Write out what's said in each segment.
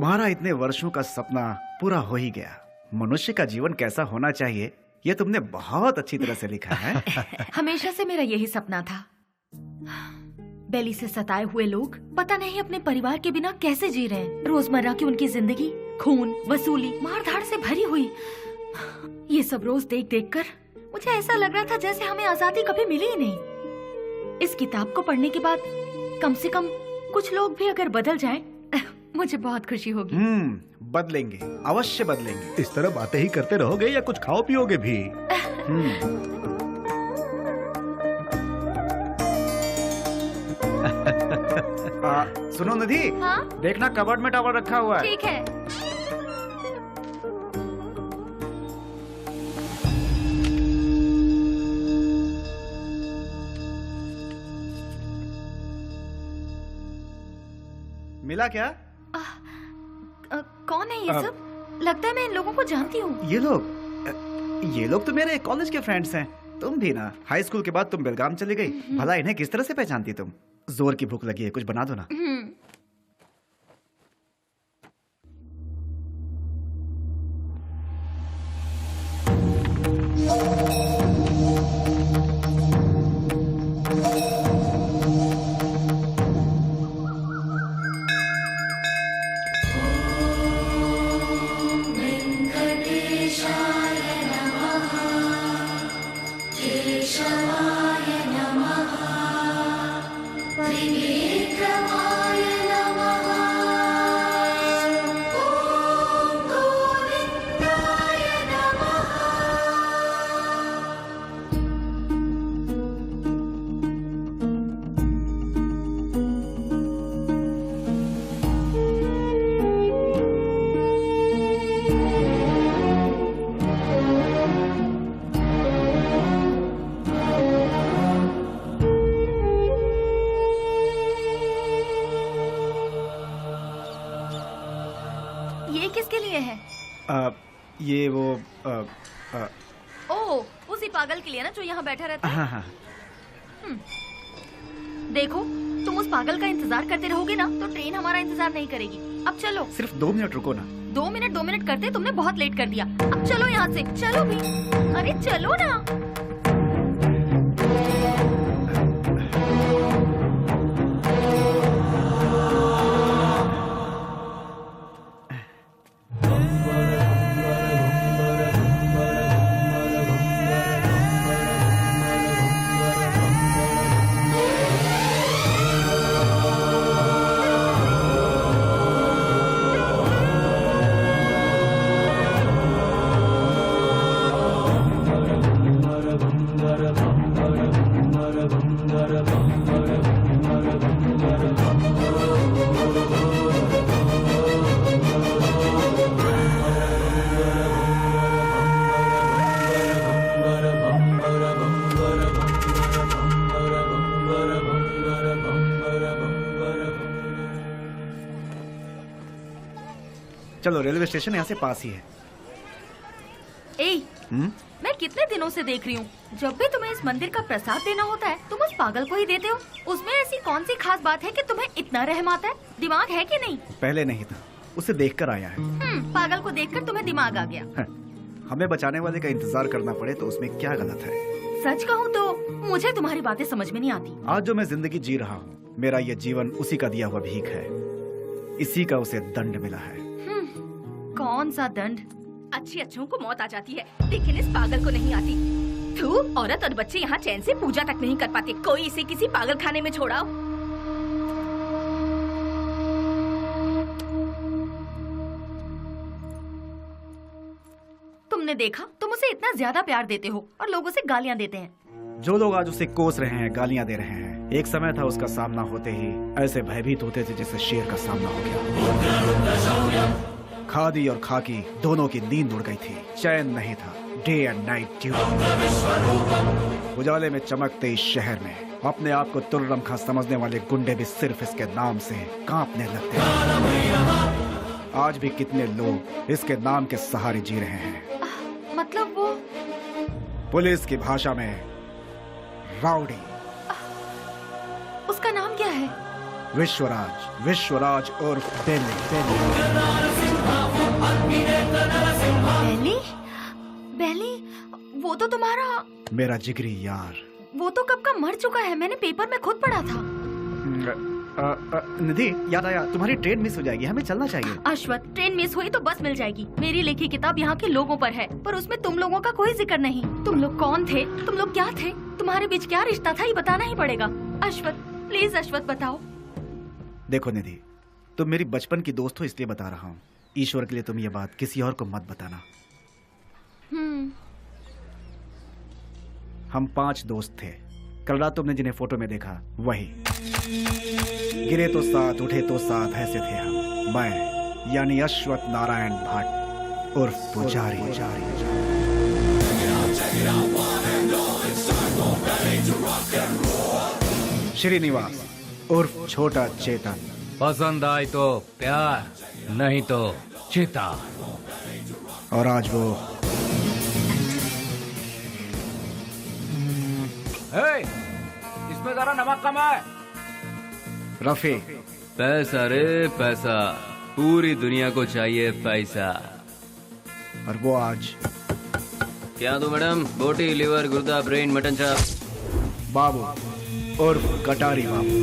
तुम्हारा इतने वर्षों का सपना पूरा हो ही गया। मनुष्य का जीवन कैसा होना चाहिए ये तुमने बहुत अच्छी तरह से लिखा है। हमेशा से मेरा यही सपना था। बेली से सताए हुए लोग पता नहीं अपने परिवार के बिना कैसे जी रहे हैं। रोजमर्रा की उनकी जिंदगी खून, वसूली, मारधाड़ से भरी हुई। ये सब रोज देख देख कर मुझे ऐसा लग रहा था जैसे हमें आजादी कभी मिली ही नहीं। इस किताब को पढ़ने के बाद कम से कम कुछ लोग भी अगर बदल जाएं, मुझे बहुत खुशी होगी। बदलेंगे, अवश्य बदलेंगे। इस तरह बातें ही करते रहोगे या कुछ खाओ पियोगे भी? सुनो निधि, हाँ? देखना कबर्ड में टॉवल रखा हुआ है। ठीक है। मिला क्या? कौन है ये सब? लगता है मैं इन लोगों को जानती हूँ। ये लोग तो मेरे कॉलेज के फ्रेंड्स हैं। तुम भी ना, हाई स्कूल के बाद तुम बेलगाम चली गई। भला इन्हें किस तरह से पहचानती तुम? जोर की भूख लगी है, कुछ बना दो ना। ये वो ओह, उसी पागल के लिए ना जो यहाँ बैठा रहता है। हाँ। देखो, तुम उस पागल का इंतजार करते रहोगे ना तो ट्रेन हमारा इंतजार नहीं करेगी। अब चलो। सिर्फ 2 मिनट रुको ना। 2 मिनट करते तुमने बहुत लेट कर दिया। अब चलो यहाँ से, चलो भी। अरे चलो ना। चलो, रेलवे स्टेशन यहाँ से पास ही है। मैं कितने दिनों से देख रही हूँ, जब भी तुम्हें इस मंदिर का प्रसाद देना होता है तुम उस पागल को ही देते हो। उसमें ऐसी कौन सी खास बात है कि तुम्हें इतना रहम आता है? दिमाग है कि नहीं? पहले नहीं था, उसे देखकर आया है। पागल को देखकर तुम्हें दिमाग आ गया। हमें बचाने वाले का इंतजार करना पड़े तो उसमें क्या गलत है? सच कहूँ तो मुझे तुम्हारी बातें समझ में नहीं आती। आज जो मैं जिंदगी जी रहा हूँ, मेरा ये जीवन उसी का दिया हुआ भीख है। इसी का उसे दंड मिला है। कौन सा दंड? अच्छी अच्छों को मौत आ जाती है, लेकिन इस पागल को नहीं आती। तू, औरत और बच्चे यहाँ चैन से पूजा तक नहीं कर पाते। कोई इसे किसी पागल खाने में छोड़ाओ। तुमने देखा, तुम उसे इतना ज्यादा प्यार देते हो और लोग उसे गालियाँ देते हैं। जो लोग आज उसे कोस रहे हैं, गालियाँ दे रहे हैं, एक समय था उसका सामना होते ही ऐसे भयभीत होते थे जैसे शेर का सामना हो गया। खादी और खाकी दोनों की नींद उड़ गई थी, चैन नहीं था। Day and night duty. उजाले में चमकते इस शहर में अपने आप को तुर्रमखा समझने वाले गुंडे भी सिर्फ इसके नाम से कांपने लगते हैं। आज भी कितने लोग इसके नाम के सहारे जी रहे हैं। मतलब वो पुलिस की भाषा में राउडी। उसका नाम क्या है? विश्वराज और बेली। बेली? बेली? वो तो तुम्हारा, मेरा जिगरी यार। वो तो कब का मर चुका है, मैंने पेपर में खुद पढ़ा था। निधि, याद आया, तुम्हारी ट्रेन मिस हो जाएगी, हमें चलना चाहिए। अश्वथ, ट्रेन मिस हुई तो बस मिल जाएगी। मेरी लिखी किताब यहाँ के लोगों पर है, पर उसमें तुम लोगों का कोई जिक्र नहीं। तुम लोग कौन थे, तुम लोग क्या थे, तुम्हारे बीच क्या रिश्ता था, ये बताना ही पड़ेगा। अश्वथ, प्लीज अश्वथ बताओ। देखो निधि, तुम मेरी बचपन की दोस्त हो इसलिए बता रहा हूँ। ईश्वर के लिए तुम ये बात किसी और को मत बताना। हम 5 दोस्त थे। कल रात तुमने जिन्हें फोटो में देखा वही। गिरे तो साथ, उठे तो साथ, ऐसे थे हम। मैं यानी अश्वथ नारायण भट्ट उर्फ पुजारी। श्रीनिवास उर्फ छोटा चेतन। पसंद आए तो प्यार, नहीं तो चिता। और आज वो इसमें जरा नमक कम है। रफी। पैसा रे पैसा, पूरी दुनिया को चाहिए पैसा। और वो आज क्या दो मैडम? बोटी, लिवर, गुर्दा, ब्रेन, मटन चाप। बाबू उर्फ कटारी बाबू।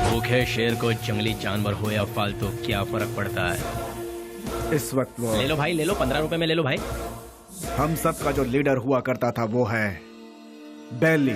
भूखे शेर को जंगली जानवर हो या फालतू क्या फर्क पड़ता है। इस वक्त वो ले लो भाई, ले लो, 15 रुपए में ले लो भाई। हम सब का जो लीडर हुआ करता था वो है बेली।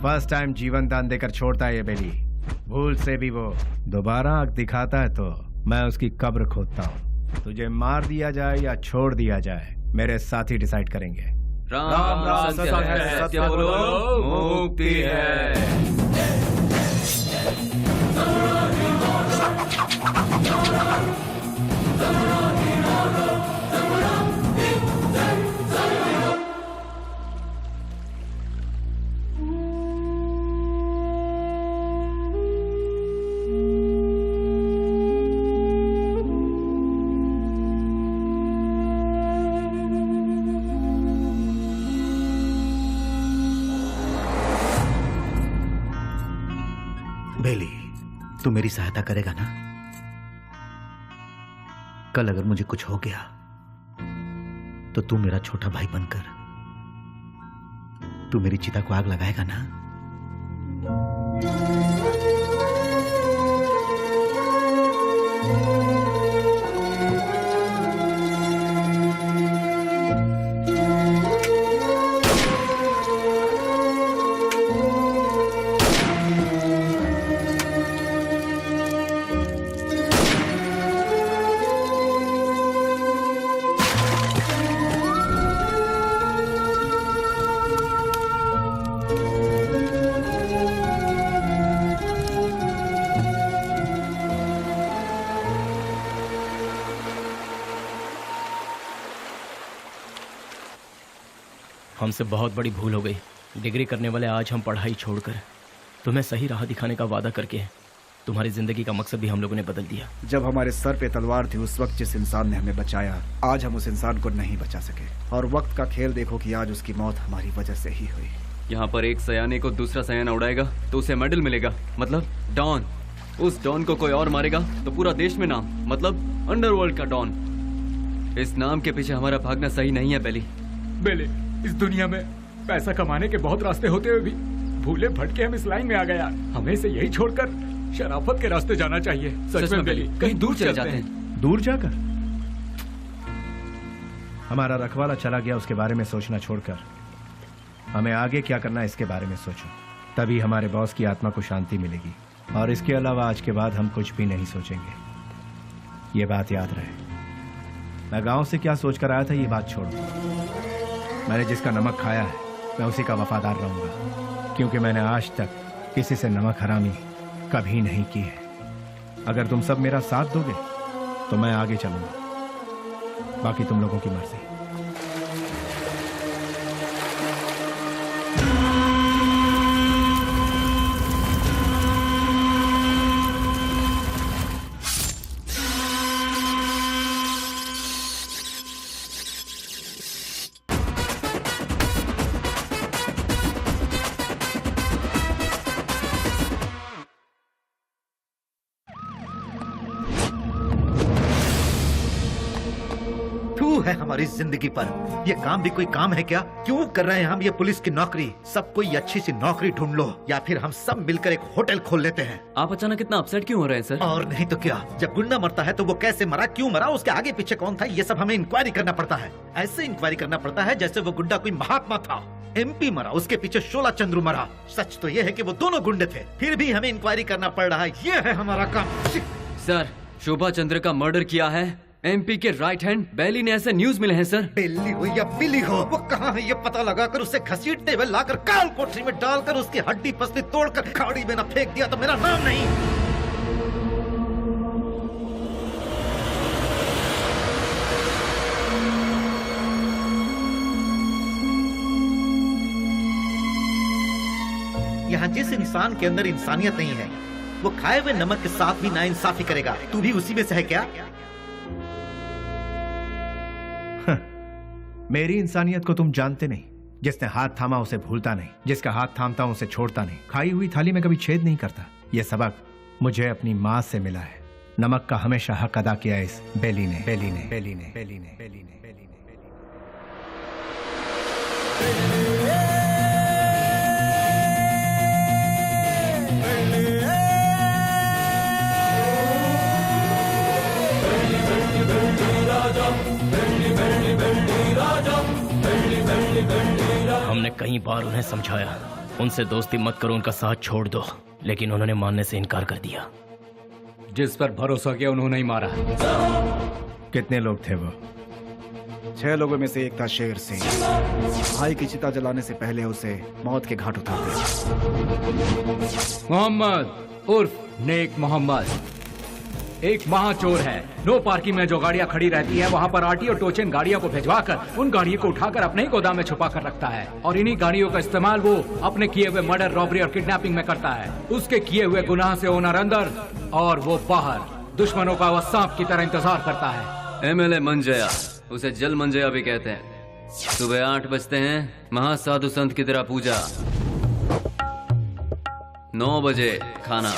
फर्स्ट टाइम जीवन दान देकर छोड़ता है ये बेली। भूल से भी वो दोबारा आंख दिखाता है तो मैं उसकी कब्र खोदता हूँ। तुझे मार दिया जाए या छोड़ दिया जाए, मेरे साथी डिसाइड करेंगे। राम राम सत्य है, सत्य बोलो, मुक्ति है। बेली, तू मेरी सहायता करेगा ना? कल अगर मुझे कुछ हो गया तो तू मेरा छोटा भाई बनकर तू मेरी चिता को आग लगाएगा ना? हमसे बहुत बड़ी भूल हो गई। डिग्री करने वाले आज हम पढ़ाई छोड़कर तुम्हें सही राह दिखाने का वादा करके तुम्हारी जिंदगी का मकसद भी हम लोगों ने बदल दिया। जब हमारे सर पे तलवार थी उस वक्त जिस इंसान ने हमें बचाया, आज हम उस इंसान को नहीं बचा सके। और वक्त का खेल देखो कि आज उसकी मौत हमारी वजह से ही हुई। यहाँ पर एक सयाने को दूसरा सयाना उड़ाएगा तो उसे मेडल मिलेगा, मतलब डॉन। उस डॉन को कोई और मारेगा तो पूरा देश में नाम, मतलब अंडरवर्ल्ड का डॉन। इस नाम के पीछे हमारा भागना सही नहीं है बेली। बेले, इस दुनिया में पैसा कमाने के बहुत रास्ते होते हुए भी भूले भटके हम इस लाइन में आ गए यार। हमें इसे यही छोड़कर शराफत के रास्ते जाना चाहिए। सच में बेली, कहीं दूर चले जाते हैं। दूर जाकर? हमारा रखवाला चला गया, उसके बारे में सोचना छोड़कर हमें आगे क्या करना है इसके बारे में सोचो। तभी हमारे बॉस की आत्मा को शांति मिलेगी। और इसके अलावा आज के बाद हम कुछ भी नहीं सोचेंगे। ये बात याद रहे। मैं गांव से क्या सोचकर आया था ये बात छोड़ो। मैंने जिसका नमक खाया है मैं उसी का वफादार रहूंगा, क्योंकि मैंने आज तक किसी से नमक हरामी कभी नहीं की है। अगर तुम सब मेरा साथ दोगे तो मैं आगे चलूंगा, बाकी तुम लोगों की मर्जी। है हमारी जिंदगी पर। ये काम भी कोई काम है क्या? क्यों कर रहे हैं हम ये पुलिस की नौकरी? सब कोई अच्छी सी नौकरी ढूंढ लो या फिर हम सब मिलकर एक होटल खोल लेते हैं। आप अचानक इतना अपसेट क्यों हो रहे हैं सर? और नहीं तो क्या, जब गुंडा मरता है तो वो कैसे मरा, क्यों मरा, उसके आगे पीछे कौन था, ये सब हमें इंक्वायरी करना पड़ता है। ऐसे इंक्वायरी करना पड़ता है जैसे वो गुंडा कोई महात्मा था। MP मरा, उसके पीछे शोला चंद्रू मरा। सच तो ये है कि वो दोनों गुंडे थे, फिर भी हमें इंक्वायरी करना पड़ रहा है। ये है हमारा काम। सर, शोभा चंद्र का मर्डर किया है MP के राइट हैंड बेली ने, ऐसे न्यूज मिले हैं सर। बेली हो या बिली हो, वो कहाँ है ये पता लगाकर उसे घसीटते हुए लाकर काल कोठरी में डालकर उसकी हड्डी पसली तोड़कर खाड़ी में न फेंक दिया तो मेरा नाम नहीं। यहाँ जिस इंसान के अंदर इंसानियत नहीं है वो खाए हुए नमक के साथ भी नाइंसाफी करेगा। तू भी उसी में से है क्या? मेरी इंसानियत को तुम जानते नहीं। जिसने हाथ थामा उसे भूलता नहीं, जिसका हाथ थामता हूं उसे छोड़ता नहीं, खाई हुई थाली में कभी छेद नहीं करता। यह सबक मुझे अपनी माँ से मिला है। नमक का हमेशा हक अदा किया इस बेली ने, बेली ने, बेली ने, बेली ने, बेली ने, बेली ने, हमने कई बार उन्हें समझाया, उनसे दोस्ती मत करो, उनका साथ छोड़ दो, लेकिन उन्होंने मानने से इनकार कर दिया। जिस पर भरोसा किया उन्होंने ही मारा। कितने लोग थे वो? 6 लोगों में से एक था शेर सिंह। भाई की चिता जलाने से पहले उसे मौत के घाट उतारते। मोहम्मद उर्फ नेक मोहम्मद एक महाचोर है। नो पार्किंग में जो गाड़ियां खड़ी रहती है वहां पर RTO टोचन गाड़ियों को भिजवाकर उन गाड़ियों को उठाकर अपने ही गोदाम में छुपा कर रखता है और इन्हीं गाड़ियों का इस्तेमाल वो अपने किए हुए मर्डर, रॉबरी और किडनैपिंग में करता है। उसके किए हुए गुनाह से ओनर अंदर और वो बाहर, दुश्मनों का वह सांप की तरह इंतजार करता है। MLA मंजया, उसे जल मंजया भी कहते हैं। सुबह 8 बजते हैं, महासाधु संत की तरह पूजा। 9 बजे खाना,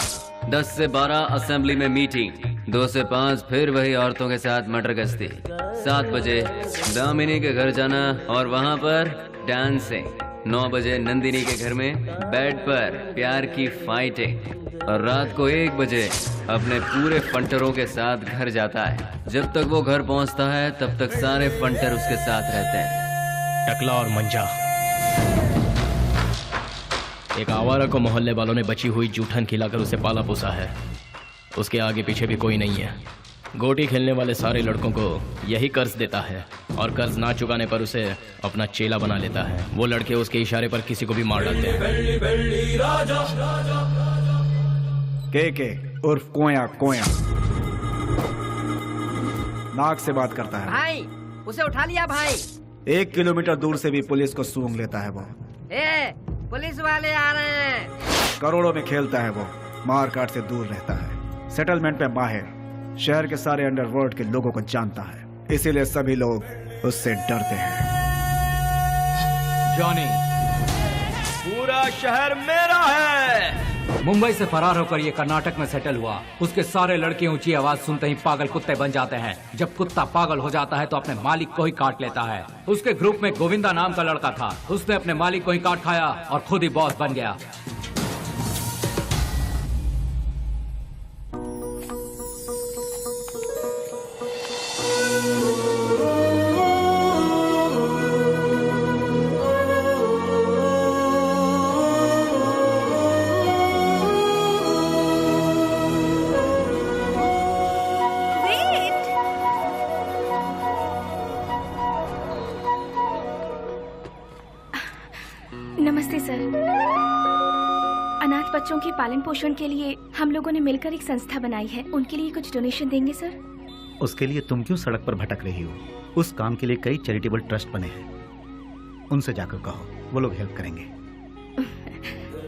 10 से 12 असेंबली में मीटिंग, 2 से 5 फिर वही औरतों के साथ मटर गश्ती, 7 बजे दामिनी के घर जाना और वहाँ पर डांसिंग, 9 बजे नंदिनी के घर में बेड पर प्यार की फाइटिंग और रात को 1 बजे अपने पूरे फंटरों के साथ घर जाता है। जब तक वो घर पहुँचता है तब तक सारे फंटर उसके साथ रहते हैं। टकला और मंजा, एक आवारा को मोहल्ले वालों ने बची हुई जूठन खिलाकर उसे पाला पोसा है। उसके आगे पीछे भी कोई नहीं है। गोटी खेलने वाले सारे लड़कों को यही कर्ज देता है और कर्ज ना चुकाने पर उसे अपना चेला बना लेता है। वो लड़के उसके इशारे पर किसी को भी मार डालते हैं। के उर्फ कोया कोया नाक से बात करता है। भाई उसे उठा लिया भाई। 1 किलोमीटर दूर से भी पुलिस को सूंघ लेता है वो। पुलिस वाले आ रहे हैं। करोड़ों में खेलता है वो, मार काट से दूर रहता है, सेटलमेंट में माहिर, शहर के सारे अंडरवर्ल्ड के लोगों को जानता है, इसीलिए सभी लोग उससे डरते हैं। जॉनी, पूरा शहर मेरा है। मुंबई से फरार होकर ये कर्नाटक में सेटल हुआ। उसके सारे लड़के ऊंची आवाज सुनते ही पागल कुत्ते बन जाते हैं। जब कुत्ता पागल हो जाता है तो अपने मालिक को ही काट लेता है। उसके ग्रुप में गोविंदा नाम का लड़का था। उसने अपने मालिक को ही काट खाया और खुद ही बॉस बन गया। नमस्ते सर। अनाथ बच्चों के पालन पोषण के लिए हम लोगों ने मिलकर एक संस्था बनाई है। उनके लिए कुछ डोनेशन देंगे सर? उसके लिए तुम क्यों सड़क पर भटक रही हो? उस काम के लिए कई चैरिटेबल ट्रस्ट बने हैं, उनसे जाकर कहो, वो लोग हेल्प करेंगे।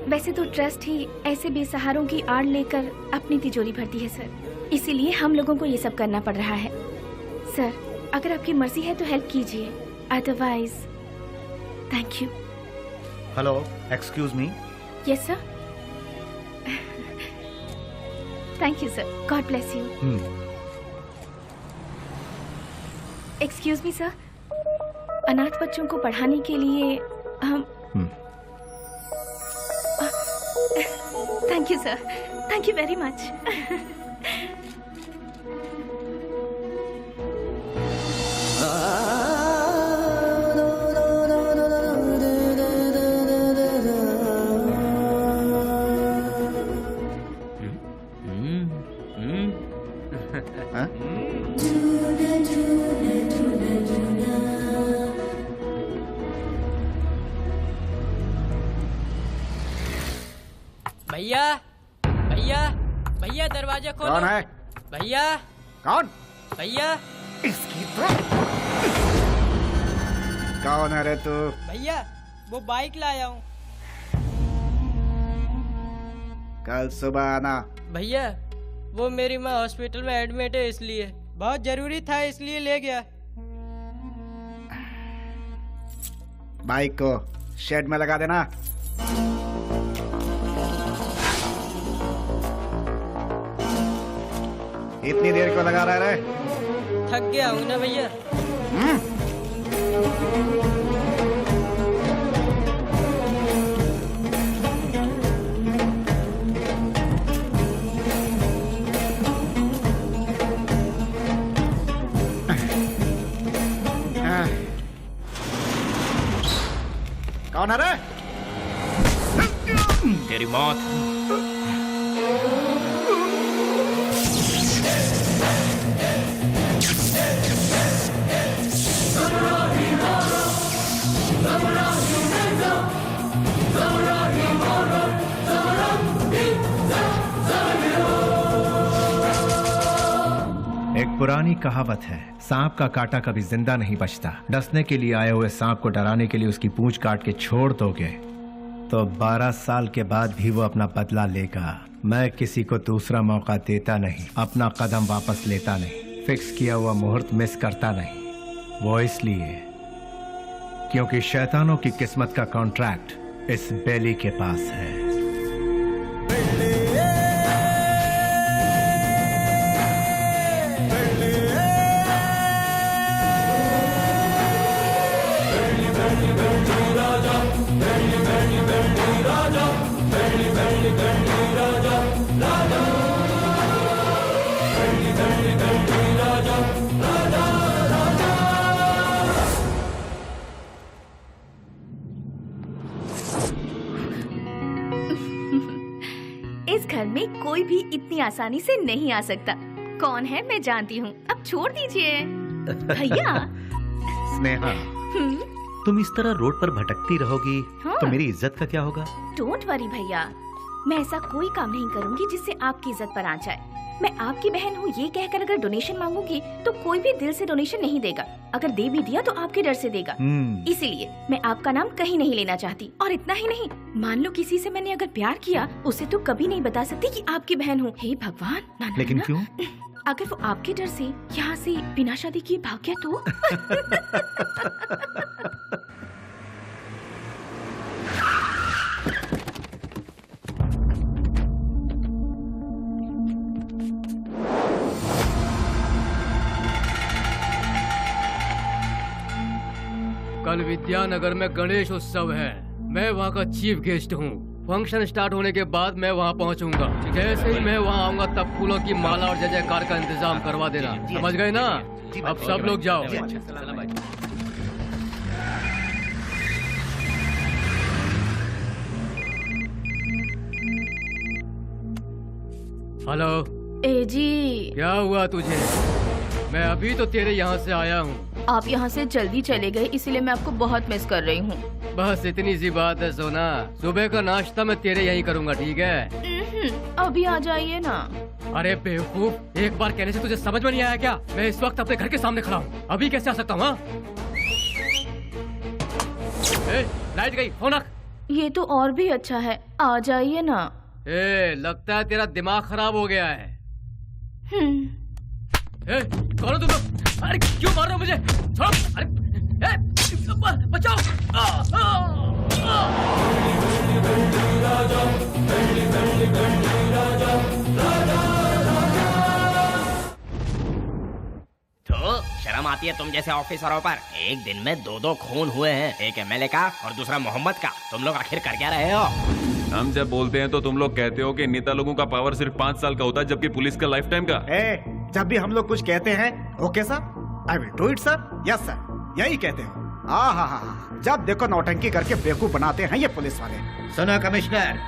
वैसे तो ट्रस्ट ही ऐसे बेसहारों की आड़ लेकर अपनी तिजोरी भरती है सर, इसीलिए हम लोगों को ये सब करना पड़ रहा है। सर, अगर आपकी मर्जी है तो हेल्प कीजिए, otherwise thank you. Hello, excuse me. Yes sir. Thank you sir, God bless you. Excuse me sir, अनाथ बच्चों को पढ़ाने के लिए हम thank you sir, thank you very much. भैया भैया भैया दरवाजा खोलो। कौन है? भैया। कौन? भैया। इसकी तो कौन है रे तू? भैया वो बाइक लाया हूँ। कल सुबह आना। भैया वो मेरी माँ हॉस्पिटल में एडमिट है, इसलिए बहुत जरूरी था, इसलिए ले गया। बाइक को शेड में लगा देना। इतनी देर क्यों लगा रहा है? थक गया हूँ ना भैया। कौन है रे? तेरी मौत। एक पुरानी कहावत है, सांप का काटा कभी जिंदा नहीं बचता। डसने के लिए आए हुए सांप को डराने के लिए उसकी पूंछ काट के छोड़ दोगे तो 12 साल के बाद भी वो अपना बदला लेगा। मैं किसी को दूसरा मौका देता नहीं, अपना कदम वापस लेता नहीं, फिक्स किया हुआ मुहूर्त मिस करता नहीं। वो इसलिए क्योंकि शैतानों की किस्मत का कॉन्ट्रैक्ट इस बेली के पास है। इस घर में कोई भी इतनी आसानी से नहीं आ सकता। कौन है मैं जानती हूँ, अब छोड़ दीजिए। भैया। स्नेहा, तुम इस तरह रोड पर भटकती रहोगी हाँ। तो मेरी इज्जत का क्या होगा? डोंट वरी भैया, मैं ऐसा कोई काम नहीं करूंगी जिससे आपकी इज्जत पर आ जाए। मैं आपकी बहन हूँ ये कहकर अगर डोनेशन मांगूंगी तो कोई भी दिल से डोनेशन नहीं देगा। अगर दे भी दिया तो आपके डर से देगा। इसीलिए मैं आपका नाम कहीं नहीं लेना चाहती। और इतना ही नहीं, मान लो किसी से मैंने अगर प्यार किया, उसे तो कभी नहीं बता सकती कि आपकी बहन हूँ। हे भगवान, ना, ना, लेकिन ना। क्यों? अगर वो आपके डर से यहाँ से बिना शादी किए भाग गया तो? कल विद्यानगर में गणेश उत्सव है। मैं वहाँ का चीफ गेस्ट हूँ। फंक्शन स्टार्ट होने के बाद मैं वहाँ पहुँचूंगा। जैसे ही मैं वहाँ आऊँगा तब फूलों की माला और जय जयकार का इंतजाम करवा देना। समझ गए ना? अब सब लोग जाओ। हेलो। ए जी, क्या हुआ तुझे? मैं अभी तो तेरे यहाँ से आया हूँ। आप यहाँ से जल्दी चले गए, इसीलिए मैं आपको बहुत मिस कर रही हूँ। बस इतनी सी बात है सोना। सुबह का नाश्ता मैं तेरे यहीं करूँगा, ठीक है? अभी आ जाइए ना। अरे बेवकूफ, एक बार कहने से तुझे समझ में नहीं आया क्या? मैं इस वक्त अपने घर के सामने खड़ा हूँ, अभी कैसे आ सकता हूँ? लाइट गई, फोन रख। ये तो और भी अच्छा है, आ जाइए ना। लगता है तेरा दिमाग खराब हो गया है। कौन हो तुम लोग? अरे क्यों मार रहे हो मुझे? छोड़ो! अरे बचाओ! तो शर्म आती है तुम जैसे ऑफिसरों पर? एक दिन में दो खून हुए हैं, एक एमएलए का और दूसरा मोहम्मद का। तुम लोग आखिर कर क्या रहे हो? हम जब बोलते हैं तो तुम लोग कहते हो कि नेता लोगों का पावर सिर्फ 5 साल का होता है, जबकि पुलिस का लाइफ टाइम का। जब भी हम लोग कुछ कहते हैं, okay sir, I will do it sir, yes sir, यही कहते हो। हाँ, जब देखो नौटंकी करके बेवकूफ बनाते हैं ये पुलिस वाले। सुनो कमिश्नर,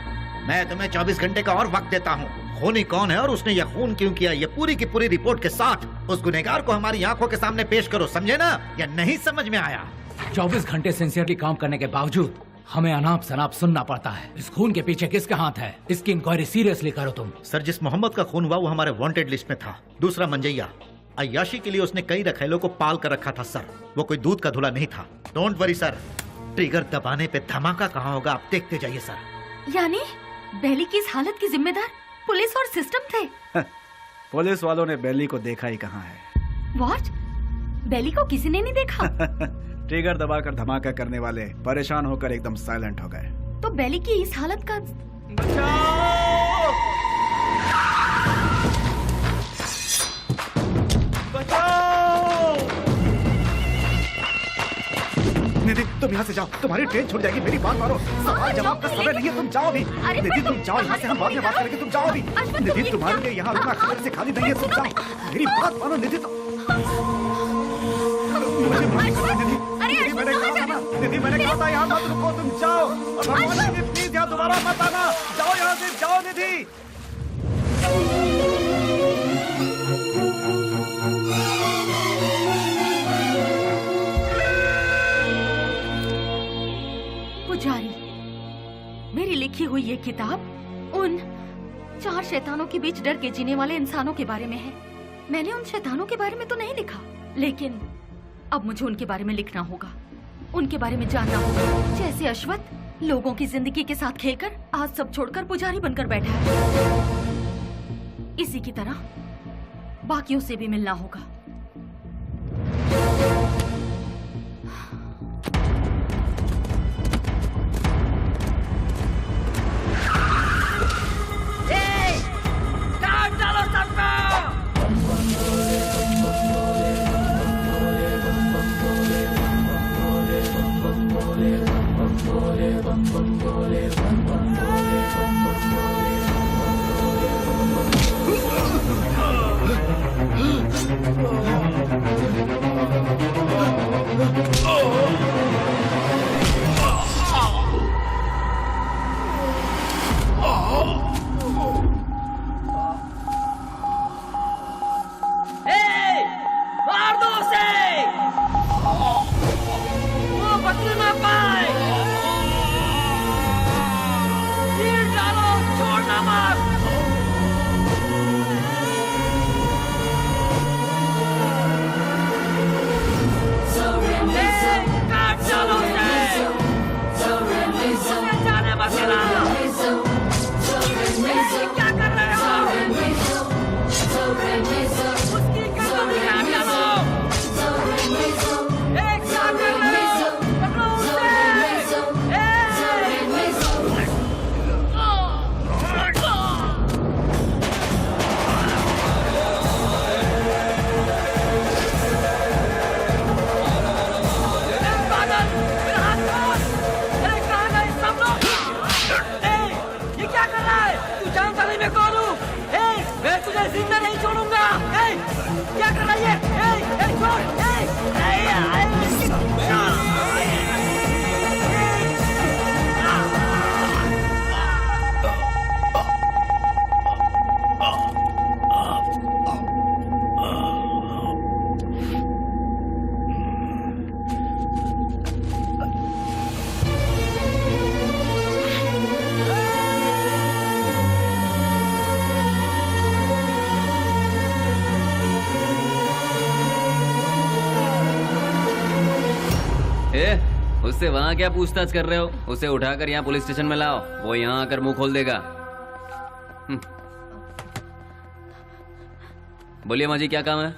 मैं तुम्हें 24 घंटे का और वक्त देता हूँ। खूनी कौन है और उसने यह खून क्यों किया, ये पूरी की पूरी रिपोर्ट के साथ उस गुनहगार को हमारी आंखों के सामने पेश करो, समझे ना? या नहीं समझ में आया? 24 घंटे सिंसियरली काम करने के बावजूद हमें अनाप शनाप सुनना पड़ता है। इस खून के पीछे किसका हाथ है? इसकी इंक्वायरी सीरियसली करो तुम। सर, जिस मोहम्मद का खून हुआ वो हमारे वांटेड लिस्ट में था। दूसरा मंजैया, अय्याशी के लिए उसने कई रखेलों को पाल कर रखा था सर। वो कोई दूध का धुला नहीं था। डोंट वरी सर, ट्रिगर दबाने पे धमाका कहाँ होगा आप देखते जाइए सर। यानी बेली की इस हालत की जिम्मेदार पुलिस और सिस्टम थे? पुलिस वालों ने बेली को देखा ही कहाँ है। व्हाट? बेली को किसी ने नहीं देखा? ट्रिगर दबाकर धमाका करने वाले परेशान होकर एकदम साइलेंट हो गए। तो बेली की इस हालत का निधि, तुम यहाँ से जाओ, तुम्हारी ट्रेन छूट जाएगी। मेरी बात मानो, सवाल जवाब का समय नहीं है, तुम जाओ भी। निधि तुम जाओ यहाँ से, हम बाद में बात करेंगे, तुम जाओ भी। निधि तुम्हारे लिए यहाँ रुकना खतरे से खाली नहीं है, तुम जाओ। मेरी बात मानो निधि। निधि मैंने कहा था यहाँ मत रुको, तुम जाओ। और भगवान निधि प्लीज यहाँ दोबारा मत आना, जाओ यहाँ से, जाओ निधि। पुजारी, मेरी लिखी हुई ये किताब उन 4 शैतानों के बीच डर के जीने वाले इंसानों के बारे में है। मैंने उन शैतानों के बारे में तो नहीं लिखा, लेकिन अब मुझे उनके बारे में लिखना होगा, उनके बारे में जानना होगा। जैसे अश्वत्थ लोगों की जिंदगी के साथ खेलकर आज सब छोड़कर पुजारी बनकर बैठा है, इसी की तरह बाकियों से भी मिलना होगा। मैं कौन हूँ? मैं तुझे जिंदा नहीं छोड़ूंगा। क्या कर रही है? छोड़। उससे वहाँ क्या पूछताछ कर रहे हो? उसे उठाकर यहाँ पुलिस स्टेशन में लाओ, वो यहाँ आकर मुंह खोल देगा। बोलिए माँ जी, क्या काम है?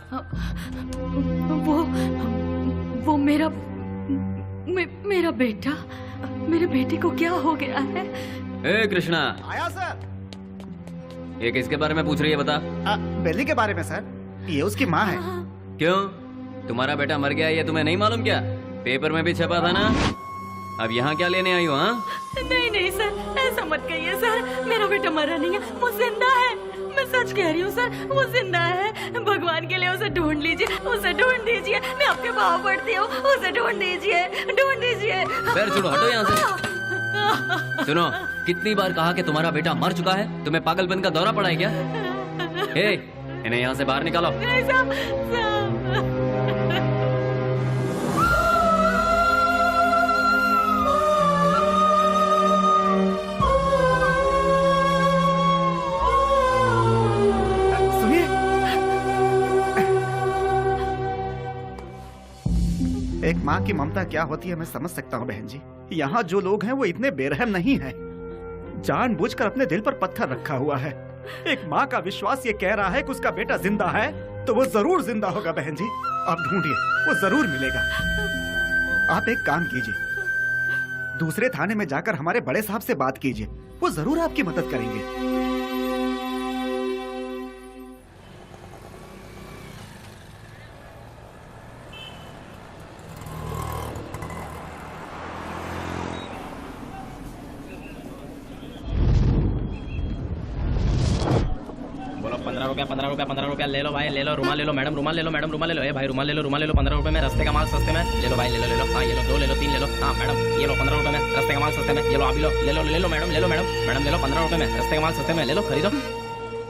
वो मेरा बेटा, मेरे बेटे को क्या हो गया है? ए कृष्णा, आया सर। ये किसके बारे में पूछ रही है बता? बेली के बारे में सर, ये उसकी माँ है। क्यों, तुम्हारा बेटा मर गया ये तुम्हें नहीं मालूम क्या? पेपर में भी छपा था ना। अब यहाँ क्या लेने आई हो? हाँ नहीं सर, ऐसा मत कहिए सर, मेरा बेटा मरा नहीं है, वो जिंदा है। मैं सच कह रही हूँ सर, वो जिंदा है। भगवान के लिए उसे ढूंढ लीजिए, उसे ढूंढ दीजिए। मैं आपके पाँव पड़ती हूँ, उसे ढूंढ दीजिए, ढूंढ दीजिए। पैर छोड़ो, हटो यहाँ से। सुनो, कितनी बार कहा कि तुम्हारा बेटा मर चुका है? तुम्हें पागलपन का दौरा पड़ा है क्या? इन्हें यहाँ से बाहर निकालो। एक माँ की ममता क्या होती है मैं समझ सकता हूँ बहन जी। यहाँ जो लोग हैं वो इतने बेरहम नहीं हैं। जानबूझकर अपने दिल पर पत्थर रखा हुआ है। एक माँ का विश्वास ये कह रहा है कि उसका बेटा जिंदा है, तो वो जरूर जिंदा होगा बहन जी। आप ढूंढिए, वो जरूर मिलेगा। आप एक काम कीजिए, दूसरे थाने में जाकर हमारे बड़े साहब से बात कीजिए, वो जरूर आपकी मदद करेंगे। ₹15 ले लो भाई, ले लो। रुमाल ले लो मैडम, रुमाल ले लो मैडम, रुमाल ले लो। भाई रुमाल ले लो, रुमाल ले लो। ₹15 में, रस्ते का माल सस्ते में। ले लो भाई, ले लो। हाँ ये लो, 2 ले लो, 3 ले लो। हाँ मैडम ये लो, ₹15 में, रस्ते का माल सस्ते में। ये लो, आप भी लो, ले लो मैडम, ले लो मैडम। मैडम ले लो, ₹15 में, रस्ते का माल सस्ते में। ले लो, खरीदो।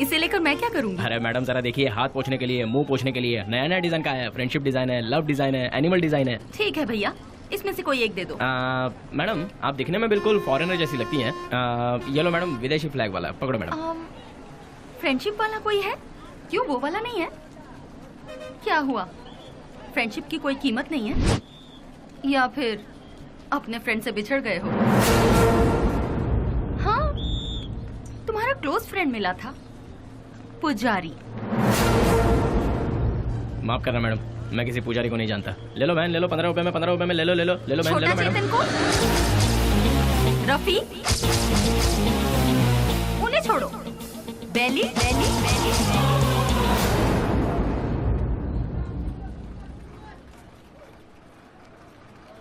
इसे लेकर मैं क्या करूँगी? अरे मैडम जरा देखिए, हाथ पोछने के लिए, मुंह पोछने के लिए नया डिजाइन का है। फ्रेंडशिप डिजाइन है, लव डिजाइन है, एनिमल डिजाइन है। ठीक है भैया, इसमें से कोई एक दे दो। मैडम आप दिखने में बिल्कुल फॉरेनर जैसी लगती हैं। ये लो मैडम, विदेशी फ्लैग वाला, पकड़ो मैडम। फ्रेंडशिप वाला कोई है? क्यों, वो वाला नहीं है? क्या हुआ, फ्रेंडशिप की कोई कीमत नहीं है? या फिर अपने फ्रेंड से बिछड़ गए हो? हाँ, तुम्हारा क्लोज फ्रेंड मिला था, पुजारी। माफ करना मैडम, मैं किसी पुजारी को नहीं जानता। ले लो बहन, ले लो, ₹15 में, ₹15 में। ले लो बहन, ले लो मैडम। रफी, उन्हें छोड़ो। बेली,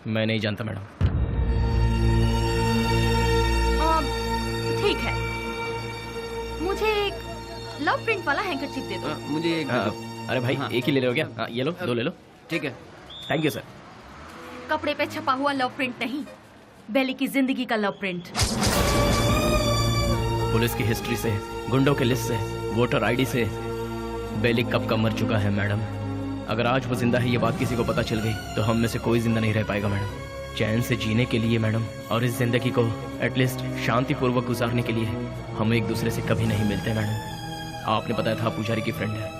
मैं नहीं जानता मैडम। ठीक है, मुझे एक लव प्रिंट वाला हैंकरचीफ दे दो। मुझे एक अरे भाई एक ही ले लो क्या? ये लो, 2 ले लो। ठीक है, थैंक यू सर। कपड़े पे छपा हुआ लव प्रिंट नहीं, बेली की जिंदगी का लव प्रिंट। पुलिस की हिस्ट्री से, गुंडों के लिस्ट से, वोटर आईडी से बेली कब का मर चुका है मैडम। अगर आज वो जिंदा है ये बात किसी को पता चल गई तो हम में से कोई जिंदा नहीं रह पाएगा मैडम। चैन से जीने के लिए मैडम, और इस जिंदगी को एटलीस्ट शांतिपूर्वक गुजारने के लिए हम एक दूसरे से कभी नहीं मिलते मैडम। आपने बताया था पुजारी की फ्रेंड है।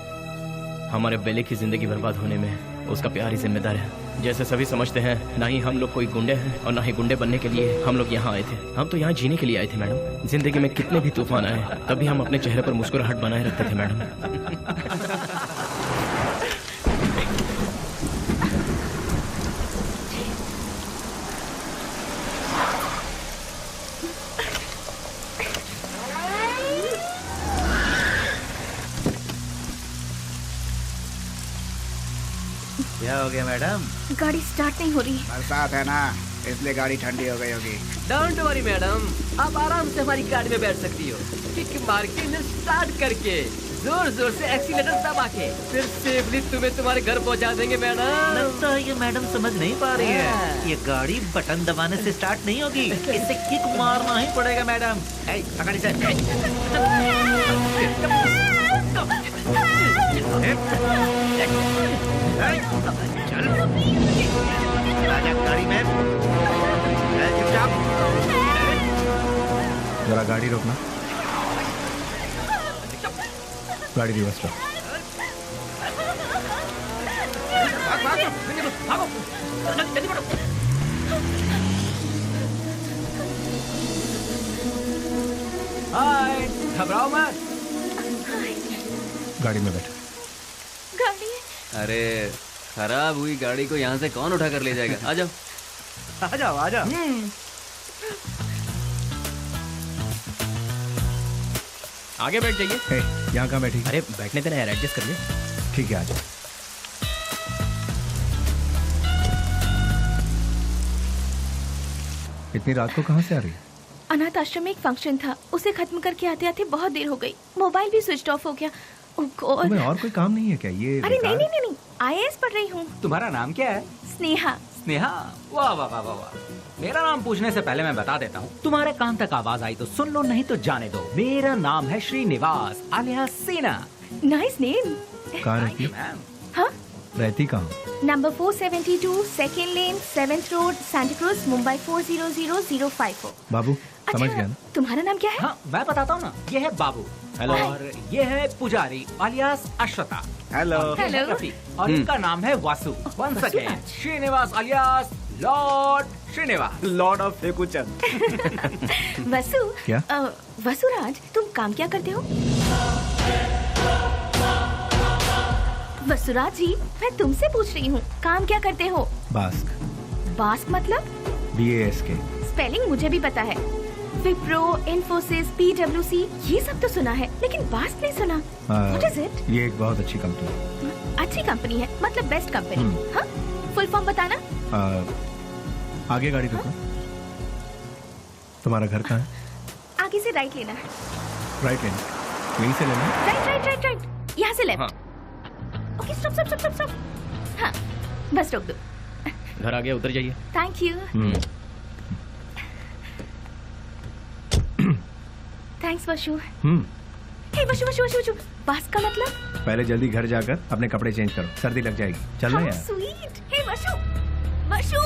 हमारे बेली की जिंदगी बर्बाद होने में उसका प्यार ही जिम्मेदार है। जैसे सभी समझते हैं, ना ही हम लोग कोई गुंडे हैं और ना ही गुंडे बनने के लिए हम लोग यहाँ आए थे। हम तो यहाँ जीने के लिए आए थे मैडम। जिंदगी में कितने भी तूफान आए तभी हम अपने चेहरे पर मुस्कुराहट बनाए रखते थे मैडम। क्या हो गया मैडम? गाड़ी स्टार्ट नहीं हो रही। बरसात है ना, इसलिए गाड़ी ठंडी हो गई होगी। डोंट वरी मैडम, आप आराम से हमारी गाड़ी में बैठ सकती हो। किक मार के इंजन स्टार्ट करके जोर जोर से एक्सीलेटर दबा के फिर सेफली तुम्हें तुम्हारे घर पहुंचा देंगे मैडम। लगता है ये मैडम समझ नहीं पा रही है। ये गाड़ी बटन दबाने से स्टार्ट नहीं होगी, इसे किक मारना ही पड़ेगा मैडम। पकड़ इसे। चल गाड़ी में। जरा गाड़ी रोकना, गाड़ी रिवर्स लो। हाय, घबराओ मत। गाड़ी में बैठो। गाड़ी? अरे खराब हुई गाड़ी को यहाँ से कौन उठा कर ले जाएगा? आ जाओ आ जाओ आ जाओ। आगे बैठ जाइए। यहाँ कहाँ बैठी? अरे बैठने देना यार, एडजस्ट करिए। ठीक है, आ जाओ। इतनी रात को कहाँ से आ रही है? अनाथ आश्रम में एक फंक्शन था, उसे खत्म करके आते आते बहुत देर हो गई। मोबाइल भी स्विच ऑफ हो गया। ओह गॉड। तुम्हें और कोई काम नहीं है क्या? ये अरे नहीं नहीं नहीं, IAS पढ़ रही हूँ। तुम्हारा नाम क्या है? स्नेहा। स्नेहा, वाह वाह वाह वाह वाह। मेरा नाम पूछने से पहले मैं बता देता हूँ, तुम्हारे कान तक आवाज आई तो सुन लो, नहीं तो जाने दो। मेरा नाम है श्रीनिवास आलियास सेना। Nice name. कहाँ रहती? हाँ? रहती कहाँ? नंबर 472 सेकेंड लेन 7th road Santa cruise Mumbai 400054। बाबू समझ गया ना? तुम्हारा नाम क्या है? हाँ मैं बताता हूँ ना, ये है बाबू। हेलो। और ये है पुजारी alias Ashwata. Hello. Hello. Rafi. और इनका नाम है Vasu. Once again Srinivas alias lord Srinivas, lord of Fekuchand. Vasu. क्या? वसुराज, तुम काम क्या करते हो? वसुराज जी, मैं तुमसे पूछ रही हूँ, काम क्या करते हो? बास्क। बास्क मतलब? BASK। स्पेलिंग मुझे भी पता है। विप्रो, इन्फोसिस, PwC, ये सब तो सुना है, लेकिन बास्क नहीं सुना। What is it? ये एक बहुत अच्छी कंपनी है। अच्छी कंपनी है, मतलब बेस्ट कंपनी। हाँ? फुल फॉर्म बताना। आगे गाड़ी रोको। तुम्हारा घर कहाँ है? आगे से राइट लेना है। राइट लेना, यहीं से लेना। राइट राइट राइट राइट, यहाँ से left. Okay, stop stop stop stop. हाँ, बस रोक दो। घर आ गया, उतर जाइए। Thank you. Thanks Vashu. Hey Vashu Vashu Vashu Vashu, बास्क का मतलब? पहले जल्दी घर जाकर अपने कपड़े चेंज करो, सर्दी लग जाएगी। चल ना यार। स्वीट। हे वशु वशु।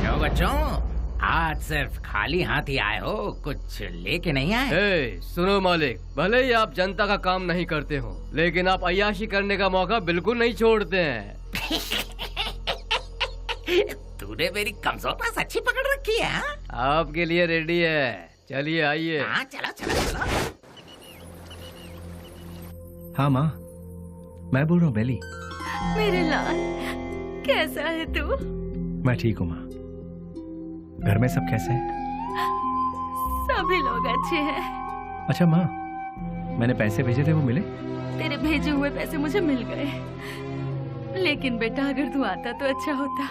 क्यों बच्चों, आज सिर्फ खाली हाथ ही आए हो, कुछ लेके नहीं आए? ए, सुनो मालिक, भले ही आप जनता का काम नहीं करते हो, लेकिन आप अय्याशी करने का मौका बिल्कुल नहीं छोड़ते हैं। तूने मेरी कमजोर पास अच्छी पकड़ रखी है। आपके लिए रेडी है, चलिए आइए। हाँ चलो चलो चलो। हाँ माँ, मैं बोल रहा हूँ बेली। मेरे लाल, कैसा है तू? मैं ठीक हूँ माँ। घर में सब कैसे हैं? सभी लोग अच्छे हैं। अच्छा माँ, मैंने पैसे भेजे थे, वो मिले? तेरे भेजे हुए पैसे मुझे मिल गए, लेकिन बेटा अगर तू आता तो अच्छा होता।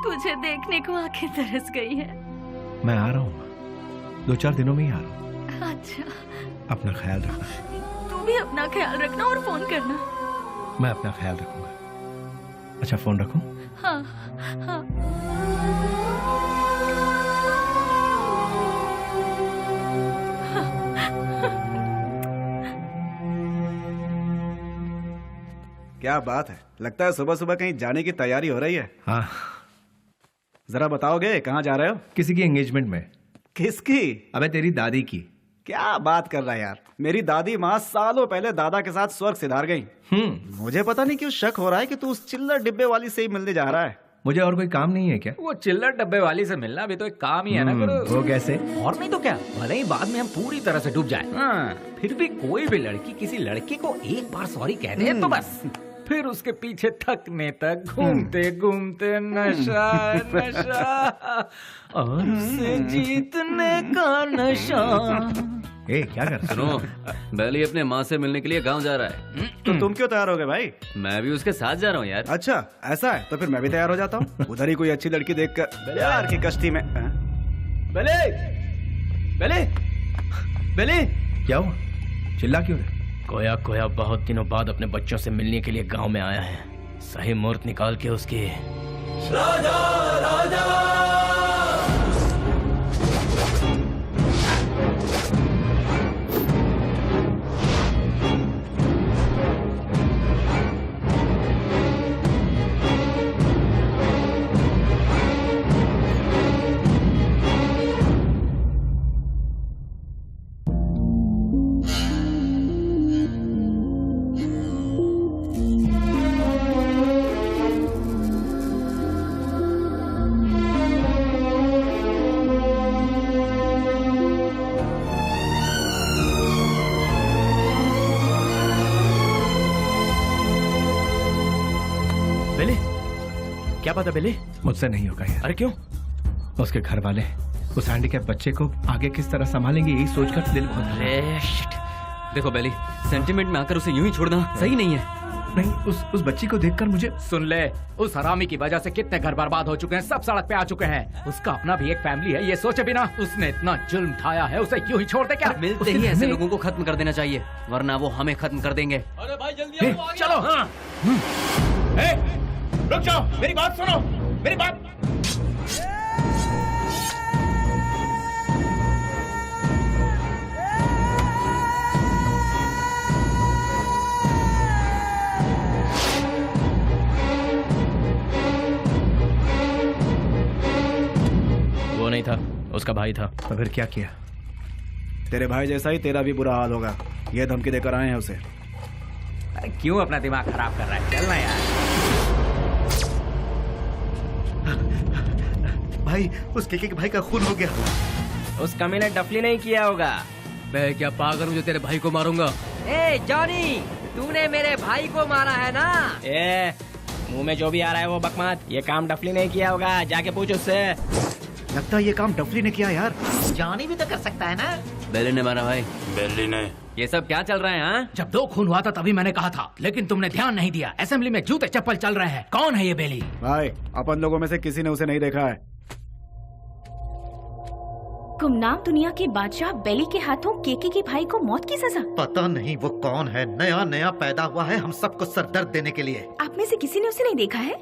तुझे देखने को आंखें तरस गई है। मैं आ रहा हूँ माँ, 2-4 दिनों में ही आ रहा हूँ। अच्छा, अपना ख्याल रखना। तू भी अपना ख्याल रखना और फोन करना। मैं अपना ख्याल रखूंगा। अच्छा फोन रखूं? हाँ हाँ। क्या बात है, लगता है सुबह सुबह कहीं जाने की तैयारी हो रही है। हाँ। जरा बताओगे कहाँ जा रहे हो? किसी की एंगेजमेंट में। किसकी? अबे तेरी दादी की। क्या बात कर रहा है यार, मेरी दादी माँ सालों पहले दादा के साथ स्वर्ग सिधार गई। मुझे पता नहीं क्यों शक हो रहा है कि तू उस चिल्लर डिब्बे वाली से ही मिलने जा रहा है। मुझे और कोई काम नहीं है क्या? वो चिल्लर डब्बे वाली से मिलना भी तो एक काम ही है ना गुरु। वो कैसे? और नहीं तो क्या, भले ही बाद में हम पूरी तरह से डूब जाए, फिर भी कोई भी लड़की किसी लड़के को एक बार सॉरी कह दे तो बस फिर उसके पीछे थकने तक घूमते घूमते नशा नशा और उसे जीतने का नशा। ए क्या कर सुनो, बेली अपने माँ से मिलने के लिए गांव जा रहा है। तो तुम क्यों तैयार हो गए भाई? मैं भी उसके साथ जा रहा हूँ यार। अच्छा ऐसा है, तो फिर मैं भी तैयार हो जाता हूँ। उधर ही कोई अच्छी लड़की देखकर यार की कश्ती में। बेले, बेले, बेले, क्या हुआ? चिल्ला क्यों रहे? कोया कोया बहुत दिनों बाद अपने बच्चों से मिलने के लिए गांव में आया है। सही मुहूर्त निकाल के उसकी राजा राजा क्या बात है बेले? मुझसे नहीं होगा यार। अरे क्यों? उसके घर वाले उस हैंडीकैप बच्चे को आगे किस तरह संभालेंगे यही सोचकर दिल बहुत। अरे शिट। देखो बेली, सेंटिमेंट में आकर उसे यूं ही छोड़ना सही नहीं है। नहीं, उस बच्ची को देखकर मुझे। सुन ले, उस हरामी की वजह से कितने घर बर्बाद हो चुके हैं, सब सड़क पे आ चुके हैं। उसका अपना भी एक फैमिली है, ये सोचे बिना उसने इतना जुल्म ढाया है, उसे यूं ही छोड़ दे क्या? मिलते ही ऐसे लोगों को खत्म कर देना चाहिए, वरना वो हमें खत्म कर देंगे। अरे भाई जल्दी चलो। रुक जाओ, मेरी बात सुनो, मेरी बात। वो नहीं था, उसका भाई था। तो फिर क्या किया? तेरे भाई जैसा ही तेरा भी बुरा हाल होगा, ये धमकी देकर आए हैं उसे। क्यों अपना दिमाग खराब कर रहा है? चलना यार। भाई, उस केके के भाई का खून हो गया। उस कमी ने डफली नहीं किया होगा। मैं क्या पागल हूँ जो तेरे भाई को मारूंगा? ए जॉनी, तूने मेरे भाई को मारा है ना? ए, मुंह में जो भी आ रहा है वो बकवास। ये काम डफली नहीं किया होगा, जाके पूछ उससे। लगता है ये काम डफली ने किया यार। जॉनी भी तो कर सकता है ना? बेली ने मारा भाई। बेली ने। ये सब क्या चल रहा है? हाँ, जब 2 खून हुआ था तभी मैंने कहा था, लेकिन तुमने ध्यान नहीं दिया। असेंबली में जूते चप्पल चल रहे हैं। कौन है ये बेली? भाई, अपन लोगों में से किसी ने उसे नहीं देखा है। गुमनाम दुनिया के बादशाह बेली के हाथों केके के भाई को मौत की सजा। पता नहीं वो कौन है, नया नया पैदा हुआ है हम सबको सरदर्द देने के लिए। आप में से किसी ने उसे नहीं देखा है?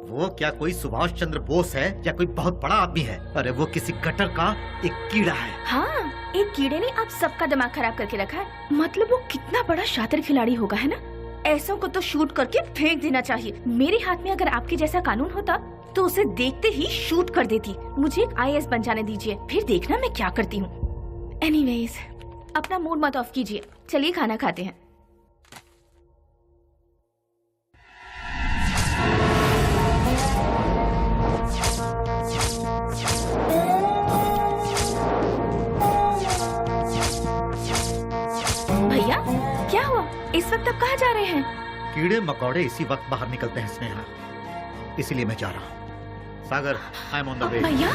वो क्या कोई सुभाष चंद्र बोस है या कोई बहुत बड़ा आदमी है? अरे वो किसी गटर का एक कीड़ा है। हाँ, एक कीड़े ने आप सबका दिमाग खराब करके रखा है। मतलब वो कितना बड़ा शातिर खिलाड़ी होगा, है ना? ऐसों को तो शूट करके फेंक देना चाहिए। मेरे हाथ में अगर आपके जैसा कानून होता तो उसे देखते ही शूट कर देती। मुझे एक IAS बन जाने दीजिए, फिर देखना मैं क्या करती हूँ। एनीवेज, अपना मूड मत ऑफ कीजिए, चलिए खाना खाते हैं। भैया, क्या हुआ? इस वक्त आप कहाँ जा रहे हैं? कीड़े मकोड़े इसी वक्त बाहर निकलते हैं स्नेहा, इसीलिए मैं जा रहा हूँ। Sagar, I am on the way. भैया,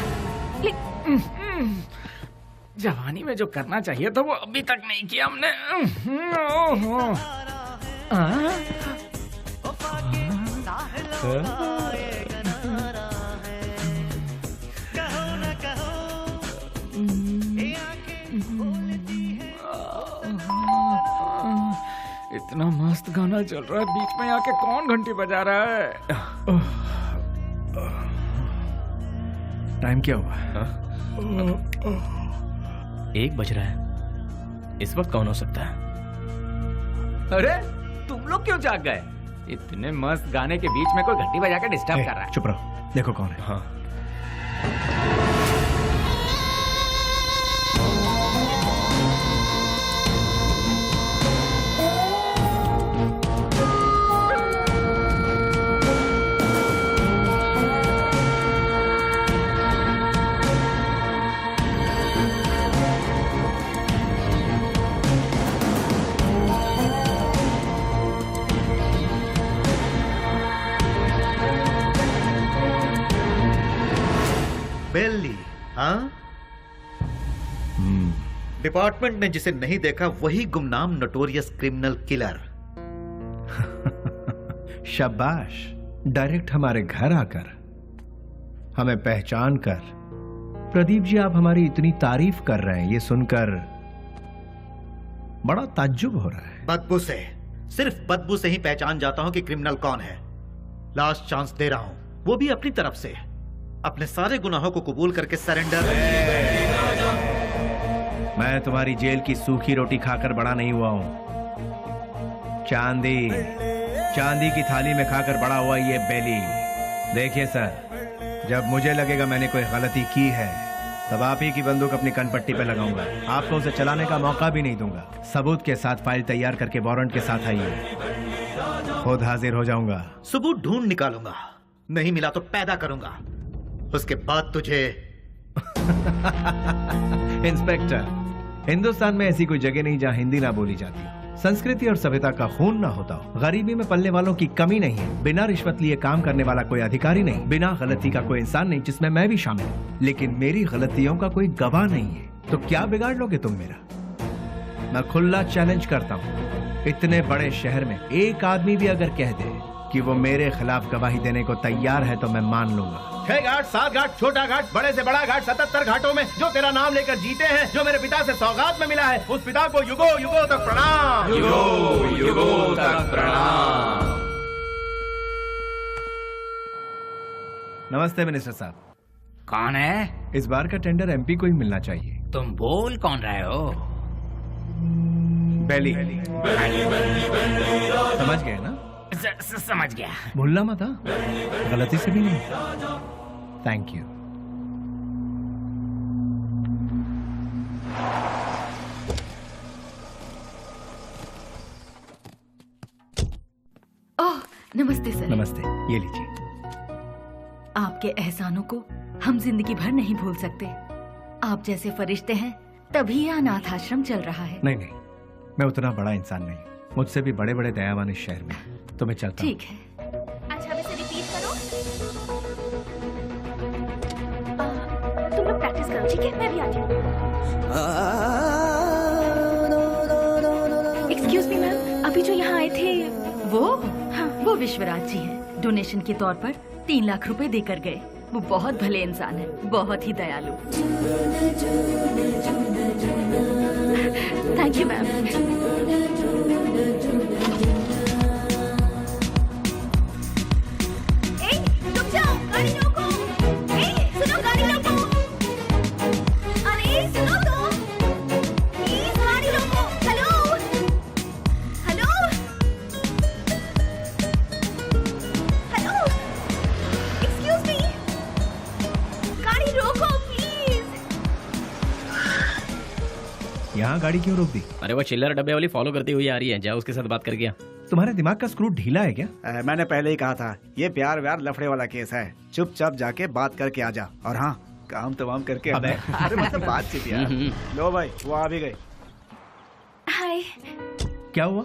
जवानी में जो करना चाहिए था वो अभी तक नहीं किया हमने। इतना मस्त गाना चल रहा है, बीच में आके कौन घंटी बजा रहा है? टाइम क्या हुआ? 1 बज रहा है। इस वक्त कौन हो सकता है? अरे तुम लोग क्यों जाग गए? इतने मस्त गाने के बीच में कोई घंटी बजा के डिस्टर्ब कर रहा है। चुप रहो, देखो कौन है। हाँ। बेली, हाँ? डिपार्टमेंट ने जिसे नहीं देखा वही गुमनाम नोटोरियस क्रिमिनल किलर। शाबाश, डायरेक्ट हमारे घर आकर हमें पहचान कर। प्रदीप जी, आप हमारी इतनी तारीफ कर रहे हैं, ये सुनकर बड़ा ताज्जुब हो रहा है। बदबू से, सिर्फ बदबू से ही पहचान जाता हूं कि क्रिमिनल कौन है। लास्ट चांस दे रहा हूं, वो भी अपनी तरफ से। अपने सारे गुनाहों को कबूल करके सरेंडर। मैं तुम्हारी जेल की सूखी रोटी खाकर बड़ा नहीं हुआ हूं। चांदी की थाली में खाकर बड़ा हुआ ये बेली। देखिए सर, जब मुझे लगेगा मैंने कोई गलती की है तब आप ही की बंदूक अपनी कनपट्टी पे लगाऊंगा। आपको उसे चलाने का मौका भी नहीं दूंगा। सबूत के साथ फाइल तैयार करके वारंट के साथ आइए, खुद हाजिर हो जाऊंगा। सबूत ढूंढ निकालूंगा, नहीं मिला तो पैदा करूंगा, उसके बाद तुझे। इंस्पेक्टर, हिंदुस्तान में ऐसी कोई जगह नहीं जहां हिंदी ना बोली जाती हो, संस्कृति और सभ्यता का खून ना होता हो, गरीबी में पलने वालों की कमी नहीं है, बिना रिश्वत लिए काम करने वाला कोई अधिकारी नहीं, बिना गलती का कोई इंसान नहीं, जिसमें मैं भी शामिल हूँ। लेकिन मेरी गलतियों का कोई गवाह नहीं है, तो क्या बिगाड़ लोगे तुम मेरा? मैं खुला चैलेंज करता हूँ, इतने बड़े शहर में एक आदमी भी अगर कह दे कि वो मेरे खिलाफ गवाही देने को तैयार है तो मैं मान लूंगा। 6 घाट, 7 घाट, छोटा घाट, बड़े से बड़ा घाट, 77 घाटों में जो तेरा नाम लेकर जीते हैं, जो मेरे पिता से सौगात में मिला है, उस पिता को युगो युगो तक प्रणाम। युगो युगो तक प्रणाम। नमस्ते मिनिस्टर साहब। कौन है? इस बार का टेंडर एमपी को ही मिलना चाहिए। तुम बोल कौन रहे हो? बेली। समझ गए ना? समझ गया। भूलना मत, गलती से भी नहीं। Thank you. ओह, नमस्ते सर। नमस्ते, ये लीजिए। आपके एहसानों को हम जिंदगी भर नहीं भूल सकते। आप जैसे फरिश्ते हैं तभी यह अनाथ आश्रम चल रहा है। नहीं, मैं उतना बड़ा इंसान नहीं, मुझसे भी बड़े बड़े दयावान इस शहर में। तो मैं चलता हूं। ठीक है। अच्छा, वैसे रिपीट करो। तुम लोग प्रैक्टिस करो, ठीक है? मैं भी आती हूँ। एक्सक्यूज मी मैम, अभी जो यहाँ आए थे वो? हाँ, वो विश्वराज जी हैं। डोनेशन के तौर पर 3 लाख रुपए देकर गए। वो बहुत भले इंसान है, बहुत ही दयालु। Thank you ma'am. यहाँ गाड़ी क्यों रोक दी? अरे वो चिल्लर डब्बे वाली फॉलो करती हुई आ रही है, जाओ उसके साथ बात करके आ। तुम्हारे दिमाग का स्क्रू ढीला है क्या? मैंने पहले ही कहा था, ये प्यार व्यार लफड़े वाला केस है। चुपचाप जाके बात करके आ जा, और हाँ, काम तमाम करके अबे। अरे मतलब बातचीत यार। लो भाई, वो आ भी गए। हाय। क्या हुआ?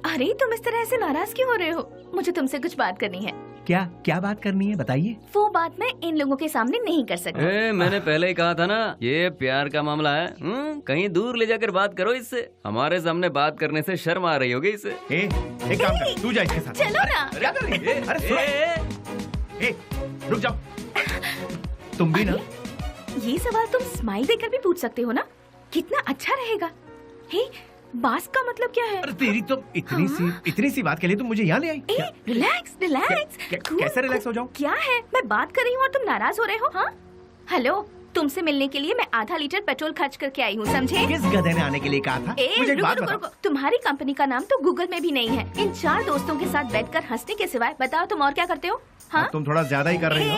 अरे तुम इस तरह से नाराज क्यों हो रहे हो? मुझे तुमसे कुछ बात करनी है। क्या बात करनी है, बताइए। वो बात मैं इन लोगों के सामने नहीं कर सकती। मैंने पहले ही कहा था ना, ये प्यार का मामला है। कहीं दूर ले जाकर बात करो इससे। हमारे सामने बात करने से शर्म आ रही होगी इसे। एक काम कर, तू जा इसके साथ। चलो ना। क्या कर रही है? अरे रुक जाओ। तुम भी ना। ये सवाल तुम स्माइल देकर भी पूछ सकते हो ना, कितना अच्छा रहेगा। हे, बास का मतलब क्या है? अरे तेरी तो इतनी सी बात के लिए तुम मुझे यहाँ ले आई। रिलैक्स। कैसे रिलैक्स हो जाऊं? क्या है, मैं बात कर रही हूँ और तुम नाराज हो रहे हो? हाँ, हेलो, तुमसे मिलने के लिए मैं आधा लीटर पेट्रोल खर्च करके आई हूँ, समझे? किस गधे ने आने के लिए कहा था? मुझे एक बात बताओ। तुम्हारी कंपनी का नाम तो गूगल में भी नहीं है। इन 4 दोस्तों के साथ बैठकर हंसने के सिवाय बताओ तुम और क्या करते हो? हाँ, तुम थोड़ा ज्यादा ही कर रही हो।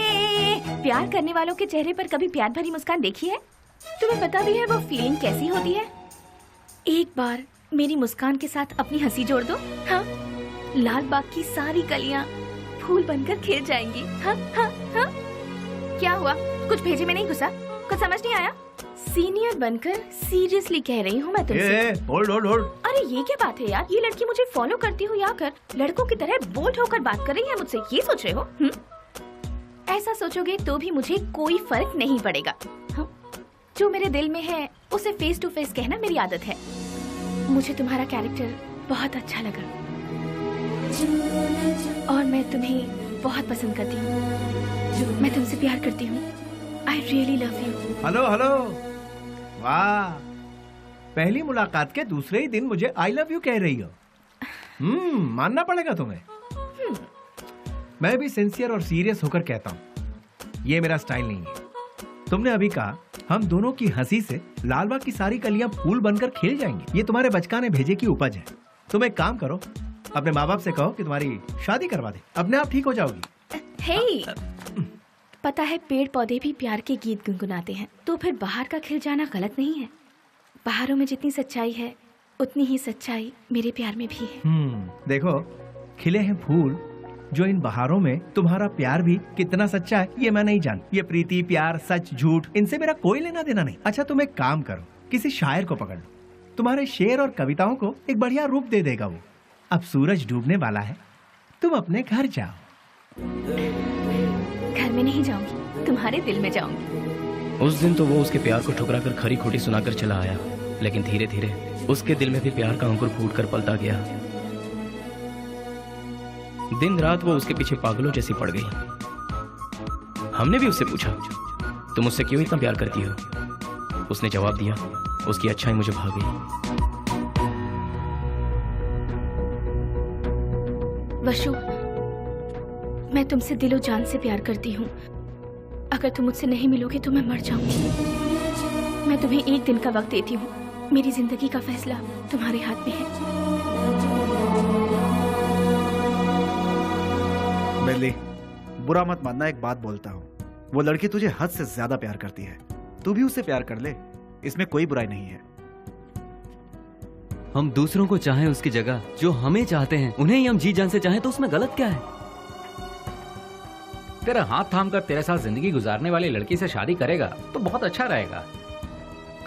प्यार करने वालों के चेहरे पर कभी प्यार भरी मुस्कान देखी है? तुम्हें पता भी है वो फीलिंग कैसी होती है? एक बार मेरी मुस्कान के साथ अपनी हंसी जोड़ दो। हाँ, लाल बाग की सारी कलियां फूल बनकर खिल जाएंगी। हाँ हाँ हाँ। क्या हुआ, कुछ भेजे में नहीं घुसा? कुछ समझ नहीं आया? सीनियर बनकर सीरियसली कह रही हूँ मैं तुमसे। होल्ड। अरे ये क्या बात है यार, ये लड़की मुझे फॉलो करती हुई आकर लड़कों की तरह बोल्ड होकर बात कर रही है मुझसे, ये सोच रहे हो? ऐसा सोचोगे तो भी मुझे कोई फर्क नहीं पड़ेगा। हाँ? जो मेरे दिल में है उसे फेस टू फेस कहना मेरी आदत है। मुझे तुम्हारा कैरेक्टर बहुत अच्छा लगा और मैं तुम्हें बहुत पसंद करती हूँ। मैं तुमसे प्यार करती हूँ। I really love you. Hello hello, वाह, पहली मुलाकात के दूसरे ही दिन मुझे आई लव यू कह रही हो। मानना पड़ेगा तुम्हें। मैं भी सिंसियर और सीरियस होकर कहता हूँ, ये मेरा स्टाइल नहीं है। तुमने अभी कहा हम दोनों की हंसी से लालबाग की सारी कलियां फूल बनकर खिल जाएंगी। ये तुम्हारे बचकाने भेजे की उपज है। तुम एक काम करो, अपने माँ बाप से कहो कि तुम्हारी शादी करवा दे, अपने आप ठीक हो जाओगी। हे, पता है पेड़ पौधे भी प्यार के गीत गुनगुनाते हैं, तो फिर बाहर का खिल जाना गलत नहीं है। बाहरों में जितनी सच्चाई है उतनी ही सच्चाई मेरे प्यार में भी है। देखो, खिले हैं फूल, जो इन बहारों में तुम्हारा प्यार भी कितना सच्चा है ये मैं नहीं जान। ये प्रीति, प्यार, सच, झूठ, इनसे मेरा कोई लेना देना नहीं। अच्छा, तुम एक काम करो, किसी शायर को पकड़ लो, तुम्हारे शेर और कविताओं को एक बढ़िया रूप दे देगा वो। अब सूरज डूबने वाला है, तुम अपने घर जाओ। घर में नहीं जाऊंगी, तुम्हारे दिल में जाऊंगी। उस दिन तो वो उसके प्यार को ठुकरा कर खरी खोटी सुनाकर चला आया, लेकिन धीरे धीरे उसके दिल में भी प्यार का अंकुर फूट कर पलता गया। दिन रात वो उसके पीछे पागलों जैसी पड़ गई। हमने भी उससे पूछा, तुम उससे क्यों इतना प्यार करती हो? उसने जवाब दिया, उसकी अच्छाई मुझे भा गई। वशु, मैं तुमसे दिलो जान से प्यार करती हूँ। अगर तुम मुझसे नहीं मिलोगे तो मैं मर जाऊंगी। मैं तुम्हें एक दिन का वक्त देती हूँ। मेरी जिंदगी का फैसला तुम्हारे हाथ में है। बेली, बुरा मत मानना, एक बात बोलता हूँ, वो लड़की तुझे हद से ज्यादा प्यार करती है। तू भी उससे प्यार कर ले, इसमें कोई बुराई नहीं है। हम दूसरों को चाहें उसकी जगह जो हमें चाहते हैं, उन्हें ही हम जी जान से चाहें तो उसमें गलत क्या है? तेरा हाथ थाम कर तेरे साथ जिंदगी गुजारने वाली लड़की से शादी करेगा तो बहुत अच्छा रहेगा।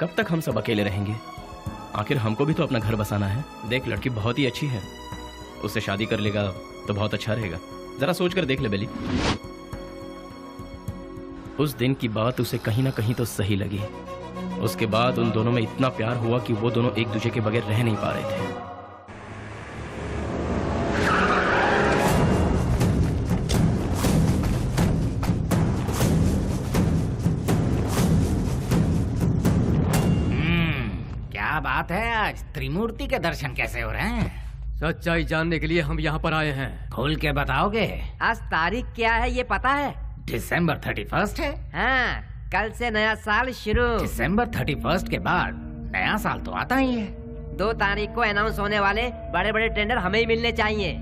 कब तक हम सब अकेले रहेंगे? आखिर हमको भी तो अपना घर बसाना है। देख, लड़की बहुत ही अच्छी है, उससे शादी कर लेगा तो बहुत अच्छा रहेगा। जरा सोच कर देख ले बेली। उस दिन की बात उसे कहीं ना कहीं तो सही लगी। उसके बाद उन दोनों में इतना प्यार हुआ कि वो दोनों एक दूसरे के बगैर रह नहीं पा रहे थे। क्या बात है, आज त्रिमूर्ति के दर्शन कैसे हो रहे हैं? सच्चाई जानने के लिए हम यहाँ पर आए हैं। खोल के बताओगे? आज तारीख क्या है ये पता है? दिसंबर 31 है। हाँ, कल से नया साल शुरू। दिसंबर 31 के बाद नया साल तो आता ही है। 2 तारीख को अनाउंस होने वाले बड़े बड़े टेंडर हमें ही मिलने चाहिए।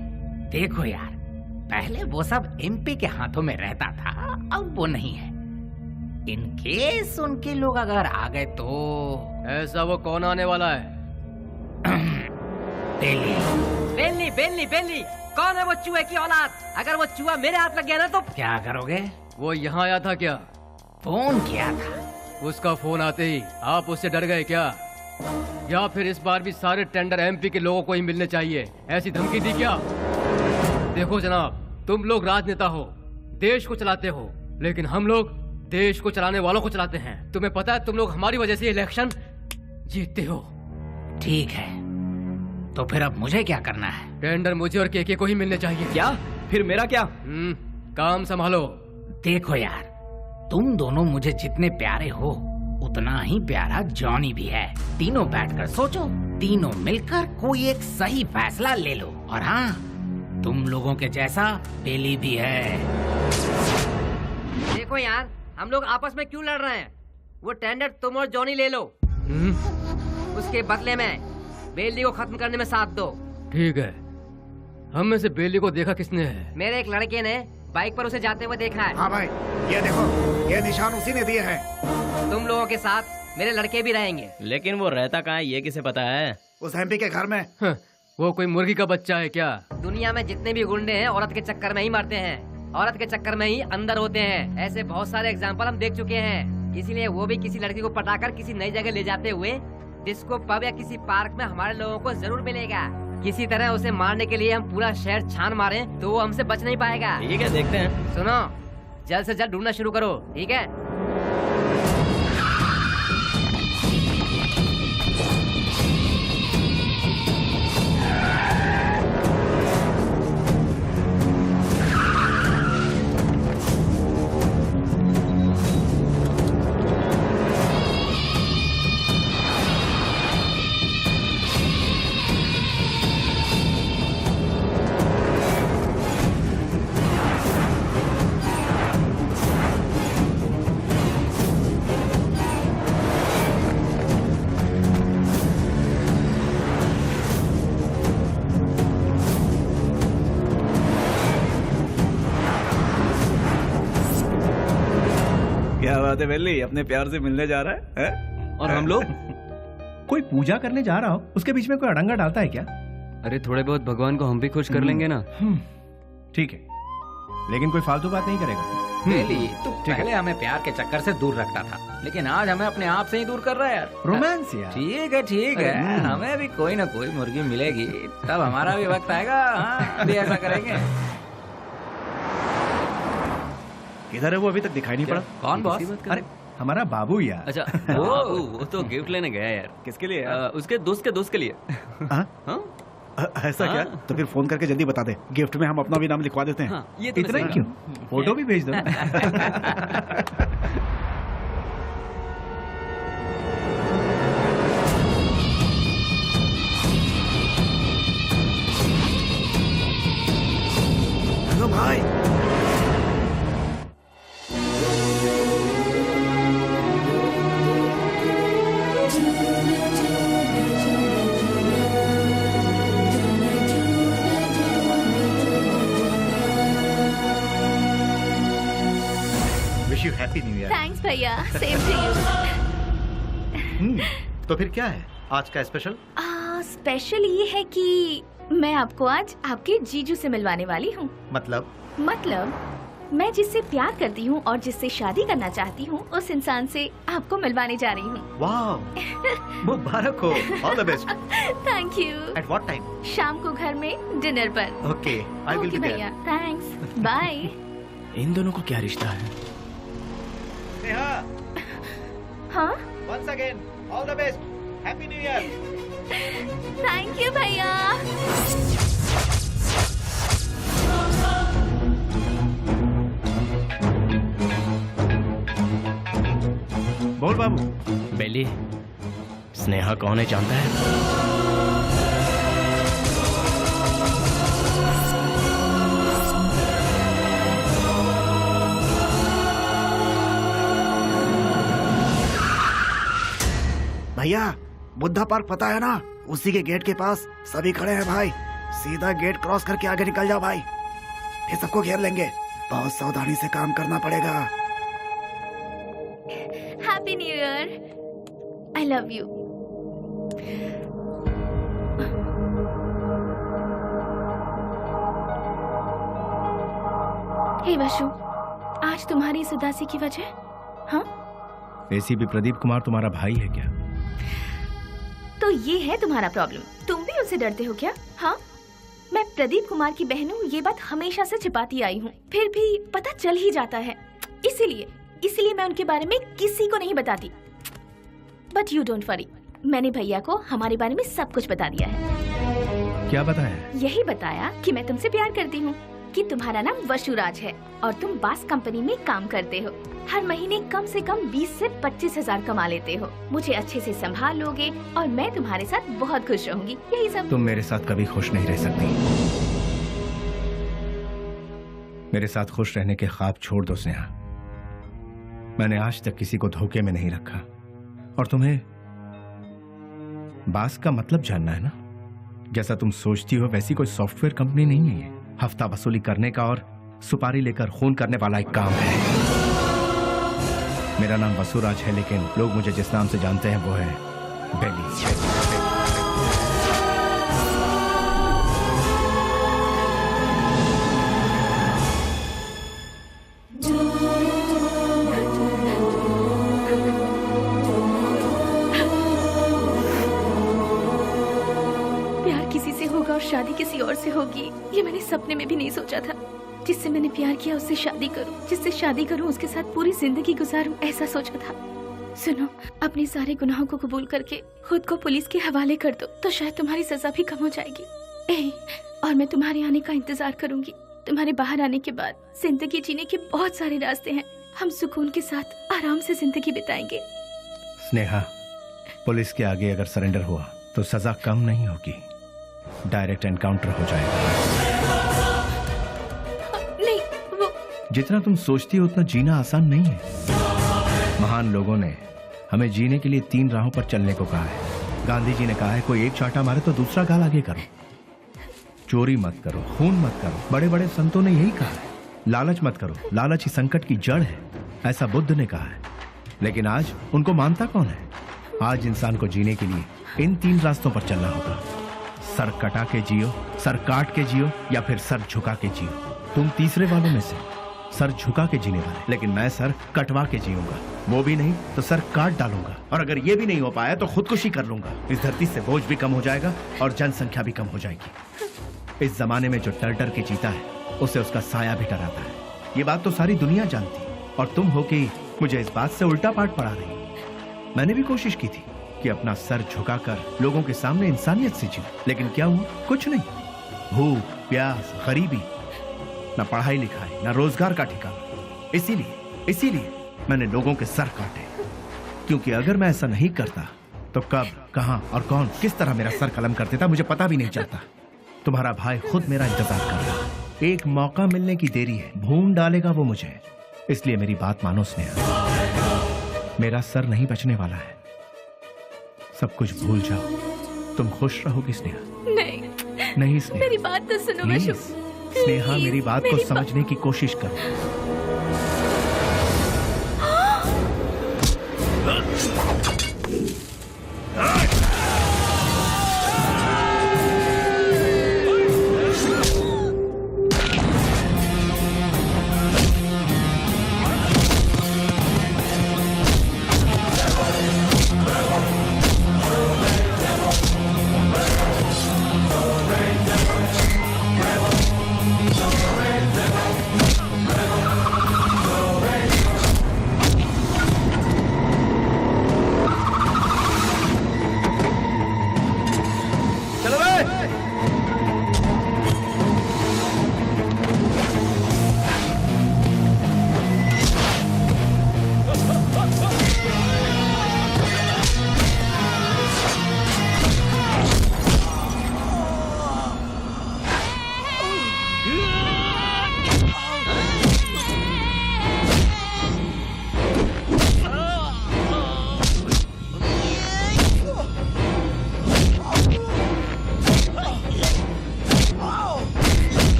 देखो यार, पहले वो सब एमपी के हाथों में रहता था, अब वो नहीं है। इन केस उनके लोग अगर आ गए तो। ऐसा वो कौन आने वाला है? बेली बेली बेली, कौन है वो चूहे की औलाद? अगर वो चूहा मेरे हाथ लग गया ना तो क्या करोगे? वो यहाँ आया था क्या? फोन किया था। उसका फोन आते ही आप उससे डर गए क्या? या फिर इस बार भी सारे टेंडर एमपी के लोगों को ही मिलने चाहिए, ऐसी धमकी दी क्या? देखो जनाब, तुम लोग राजनेता हो, देश को चलाते हो, लेकिन हम लोग देश को चलाने वालों को चलाते हैं। तुम्हें पता है तुम लोग हमारी वजह से इलेक्शन जीतते हो। ठीक है, तो फिर अब मुझे क्या करना है? टेंडर मुझे और केके को ही मिलने चाहिए। क्या? फिर मेरा क्या? काम संभालो। देखो यार, तुम दोनों मुझे जितने प्यारे हो उतना ही प्यारा जॉनी भी है। तीनों बैठकर सोचो, तीनों मिलकर कोई एक सही फैसला ले लो। और हाँ, तुम लोगों के जैसा बेली भी है। देखो यार, हम लोग आपस में क्यों लड़ रहे हैं? वो टेंडर तुम और जॉनी ले लो। उसके बदले में बेली को खत्म करने में साथ दो। ठीक है। हम में से बेली को देखा किसने है? मेरे एक लड़के ने बाइक पर उसे जाते हुए देखा है। हाँ भाई, ये देखो, ये निशान उसी ने दिए हैं। तुम लोगों के साथ मेरे लड़के भी रहेंगे। लेकिन वो रहता कहाँ है ये किसे पता है? उस एमपी के घर में। वो कोई मुर्गी का बच्चा है क्या? दुनिया में जितने भी गुंडे हैं औरत के चक्कर में ही मरते हैं, औरत के चक्कर में ही अंदर होते हैं। ऐसे बहुत सारे एग्जाम्पल हम देख चुके हैं। इसीलिए वो भी किसी लड़की को पटाकर किसी नई जगह ले जाते हुए डिस्को पब या किसी पार्क में हमारे लोगों को जरूर मिलेगा। किसी तरह उसे मारने के लिए हम पूरा शहर छान मारे तो वो हमसे बच नहीं पाएगा। ठीक है, देखते हैं। सुनो, जल्द से जल्द ढूंढना शुरू करो, ठीक है? क्या बात है बेली, अपने प्यार से मिलने जा रहा है? और हम लोग कोई पूजा करने जा रहा हो, उसके बीच में कोई अड़ंगा डालता है क्या? अरे थोड़े बहुत भगवान को हम भी खुश कर लेंगे ना। ठीक है, लेकिन कोई फालतू बात नहीं करेगा। बेली, तू पहले हमें प्यार के चक्कर से दूर रखता था, लेकिन आज हमें अपने आप से ही दूर कर रहा है यार। रोमांस यार। ठीक है, हमें भी कोई ना कोई मुर्गी मिलेगी, तब हमारा भी वक्त आएगा। हाँ, अभी ऐसा करेंगे। किधर है वो? अभी तक दिखाई नहीं पड़ा। कौन बॉस? अरे हमारा बाबू यार। अच्छा वो तो गिफ्ट लेने गया यार। किसके लिए? उसके दोस्त के लिए। ऐसा क्या? तो फिर फोन करके जल्दी बता दे, गिफ्ट में हम अपना भी नाम लिखवा देते हैं। ये तो इतना ही क्यों, फोटो भी भेज दो। हेलो भाई। Wish you happy new year. Thanks भैया, सेम टू यू। तो फिर क्या है आज का स्पेशल? स्पेशल ये है कि मैं आपको आज आपके जीजू से मिलवाने वाली हूँ। मतलब मैं जिससे प्यार करती हूँ और जिससे शादी करना चाहती हूँ, उस इंसान से आपको मिलवाने जा रही हूँ। वाह, मुबारक हो। All the best. Thank you. At what time? शाम को घर में डिनर पर। Okay, I will be there. भैया थैंक्स, बाय। इन दोनों को क्या रिश्ता है? नेहा, हाँ, once again all the best, happy new year. Thank you भैया। बोल बाबू। बेली, स्नेहा कौन है जानता है? भैया, बुद्धा पार्क पता है ना? उसी के गेट के पास सभी खड़े हैं भाई। सीधा गेट क्रॉस करके आगे निकल जाओ भाई, फिर सबको घेर लेंगे। बहुत सावधानी से काम करना पड़ेगा। Happy new year. I love you. Hey Vashu, आज तुम्हारी इस उदासी की वजह? हाँ, एसीपी प्रदीप कुमार तुम्हारा भाई है क्या? तो ये है तुम्हारा प्रॉब्लम। तुम भी उससे डरते हो क्या? हाँ, मैं प्रदीप कुमार की बहन हूँ, ये बात हमेशा से छिपाती आई हूँ, फिर भी पता चल ही जाता है। इसीलिए मैं उनके बारे में किसी को नहीं बताती। बट यू डोंट वरी, मैंने भैया को हमारे बारे में सब कुछ बता दिया है। क्या बताया? यही बताया कि मैं तुमसे प्यार करती हूँ, कि तुम्हारा नाम वशुराज है और तुम बास कंपनी में काम करते हो। हर महीने कम से कम 20 से 25 हजार कमा लेते हो। मुझे अच्छे से संभाल लोगे और मैं तुम्हारे साथ बहुत खुश रहूंगी। यही सब। तुम मेरे साथ कभी खुश नहीं रह सकती। मेरे साथ खुश रहने के ख्वाब छोड़ दो स्नेहा। मैंने आज तक किसी को धोखे में नहीं रखा। और तुम्हें बास का मतलब जानना है ना? जैसा तुम सोचती हो वैसी कोई सॉफ्टवेयर कंपनी नहीं है ये। हफ्ता वसूली करने का और सुपारी लेकर खून करने वाला एक काम है। मेरा नाम वसुराज है, लेकिन लोग मुझे जिस नाम से जानते हैं वो है बेली। प्यार किसी से होगा और शादी किसी और से होगी, ये मैंने सपने में भी नहीं सोचा था। जिससे मैंने प्यार किया उससे शादी करूं, जिससे शादी करूं उसके साथ पूरी जिंदगी गुजारूं, ऐसा सोचा था। सुनो, अपने सारे गुनाहों को कबूल करके खुद को पुलिस के हवाले कर दो, तो शायद तुम्हारी सजा भी कम हो जाएगी। और मैं तुम्हारे आने का इंतजार करूंगी। तुम्हारे बाहर आने के बाद जिंदगी जीने के बहुत सारे रास्ते हैं। हम सुकून के साथ आराम से जिंदगी बिताएंगे। स्नेहा, पुलिस के आगे अगर सरेंडर हुआ तो सजा कम नहीं होगी, डायरेक्ट एनकाउंटर हो जाएगा। नहीं, वो जितना तुम सोचती हो उतना जीना आसान नहीं है। महान लोगों ने हमें जीने के लिए 3 राहों पर चलने को कहा है। गांधी जी ने कहा है, कोई एक चांटा मारे तो दूसरा गाल आगे करो, चोरी मत करो, खून मत करो। बड़े बड़े संतों ने यही कहा है, लालच मत करो, लालच ही संकट की जड़ है। ऐसा बुद्ध ने कहा है। लेकिन आज उनको मानता कौन है? आज इंसान को जीने के लिए इन 3 रास्तों पर चलना होगा। सर कटा के जियो, सर काट के जियो, या फिर सर झुका के जियो। तुम तीसरे वालों में से, सर झुका के जीने वाले। लेकिन मैं सर कटवा के जीऊंगा। वो भी नहीं तो सर काट डालूंगा, और अगर ये भी नहीं हो पाया तो खुदकुशी कर लूंगा। इस धरती से बोझ भी कम हो जाएगा और जनसंख्या भी कम हो जाएगी। इस जमाने में जो डर डर के जीता है उसे उसका साया भी डराता है। ये बात तो सारी दुनिया जानती, और तुम हो कि मुझे इस बात से उल्टा पाठ पढ़ा रही। मैंने भी कोशिश की थी कि अपना सर झुकाकर लोगों के सामने इंसानियत से जीऊं, लेकिन क्या हुआ? कुछ नहीं। भूख, प्यास, गरीबी, न पढ़ाई लिखाई, न रोजगार का ठिकाना। इसीलिए मैंने लोगों के सर काटे, क्योंकि अगर मैं ऐसा नहीं करता तो कब, कहां और कौन किस तरह मेरा सर कलम कर देता मुझे पता भी नहीं चलता। तुम्हारा भाई खुद मेरा इंतजार कर रहा है। एक मौका मिलने की देरी है, भून डालेगा वो मुझे। इसलिए मेरी बात मानो स्नेहा, मेरा सर नहीं बचने वाला है। सब कुछ भूल जाओ, तुम खुश रहोगी स्नेहा। नहीं स्नेहा, मेरी बात तो सुनो। प्लीज स्नेहा, मेरी बात को समझने की कोशिश करो।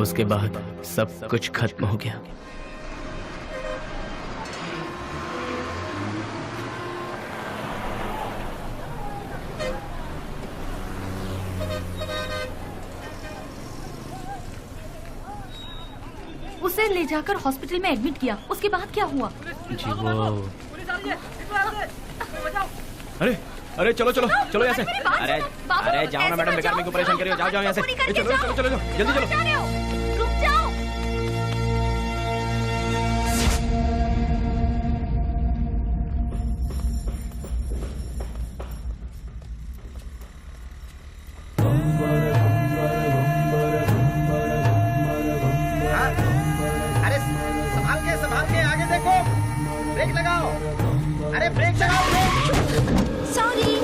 उसके बाद सब कुछ खत्म हो गया। उसे ले जाकर हॉस्पिटल में एडमिट किया, उसके बाद क्या हुआ? जी वो अरे अरे चलो चलो चलो यहाँ से। अरे अरे जाओ ना मैडम, बेकार मेरे को परेशान करियो। जाओ जाओ यहाँ से। चलो चलो चलो जल्दी चलो। रुक जाओ। अरे संभाल के आगे देखो, ब्रेक लगाओ। अरे ब्रेक लगाओ, ब्रेक। सॉरी।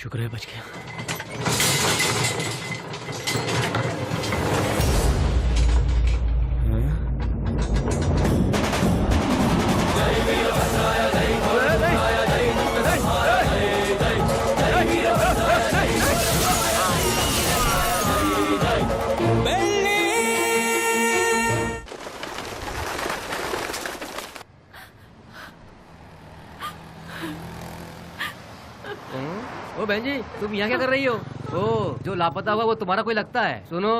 शुक्र है बच गया। बहन जी तुम यहाँ क्या कर रही हो? ओ जो लापता हुआ वो तुम्हारा कोई लगता है? सुनो,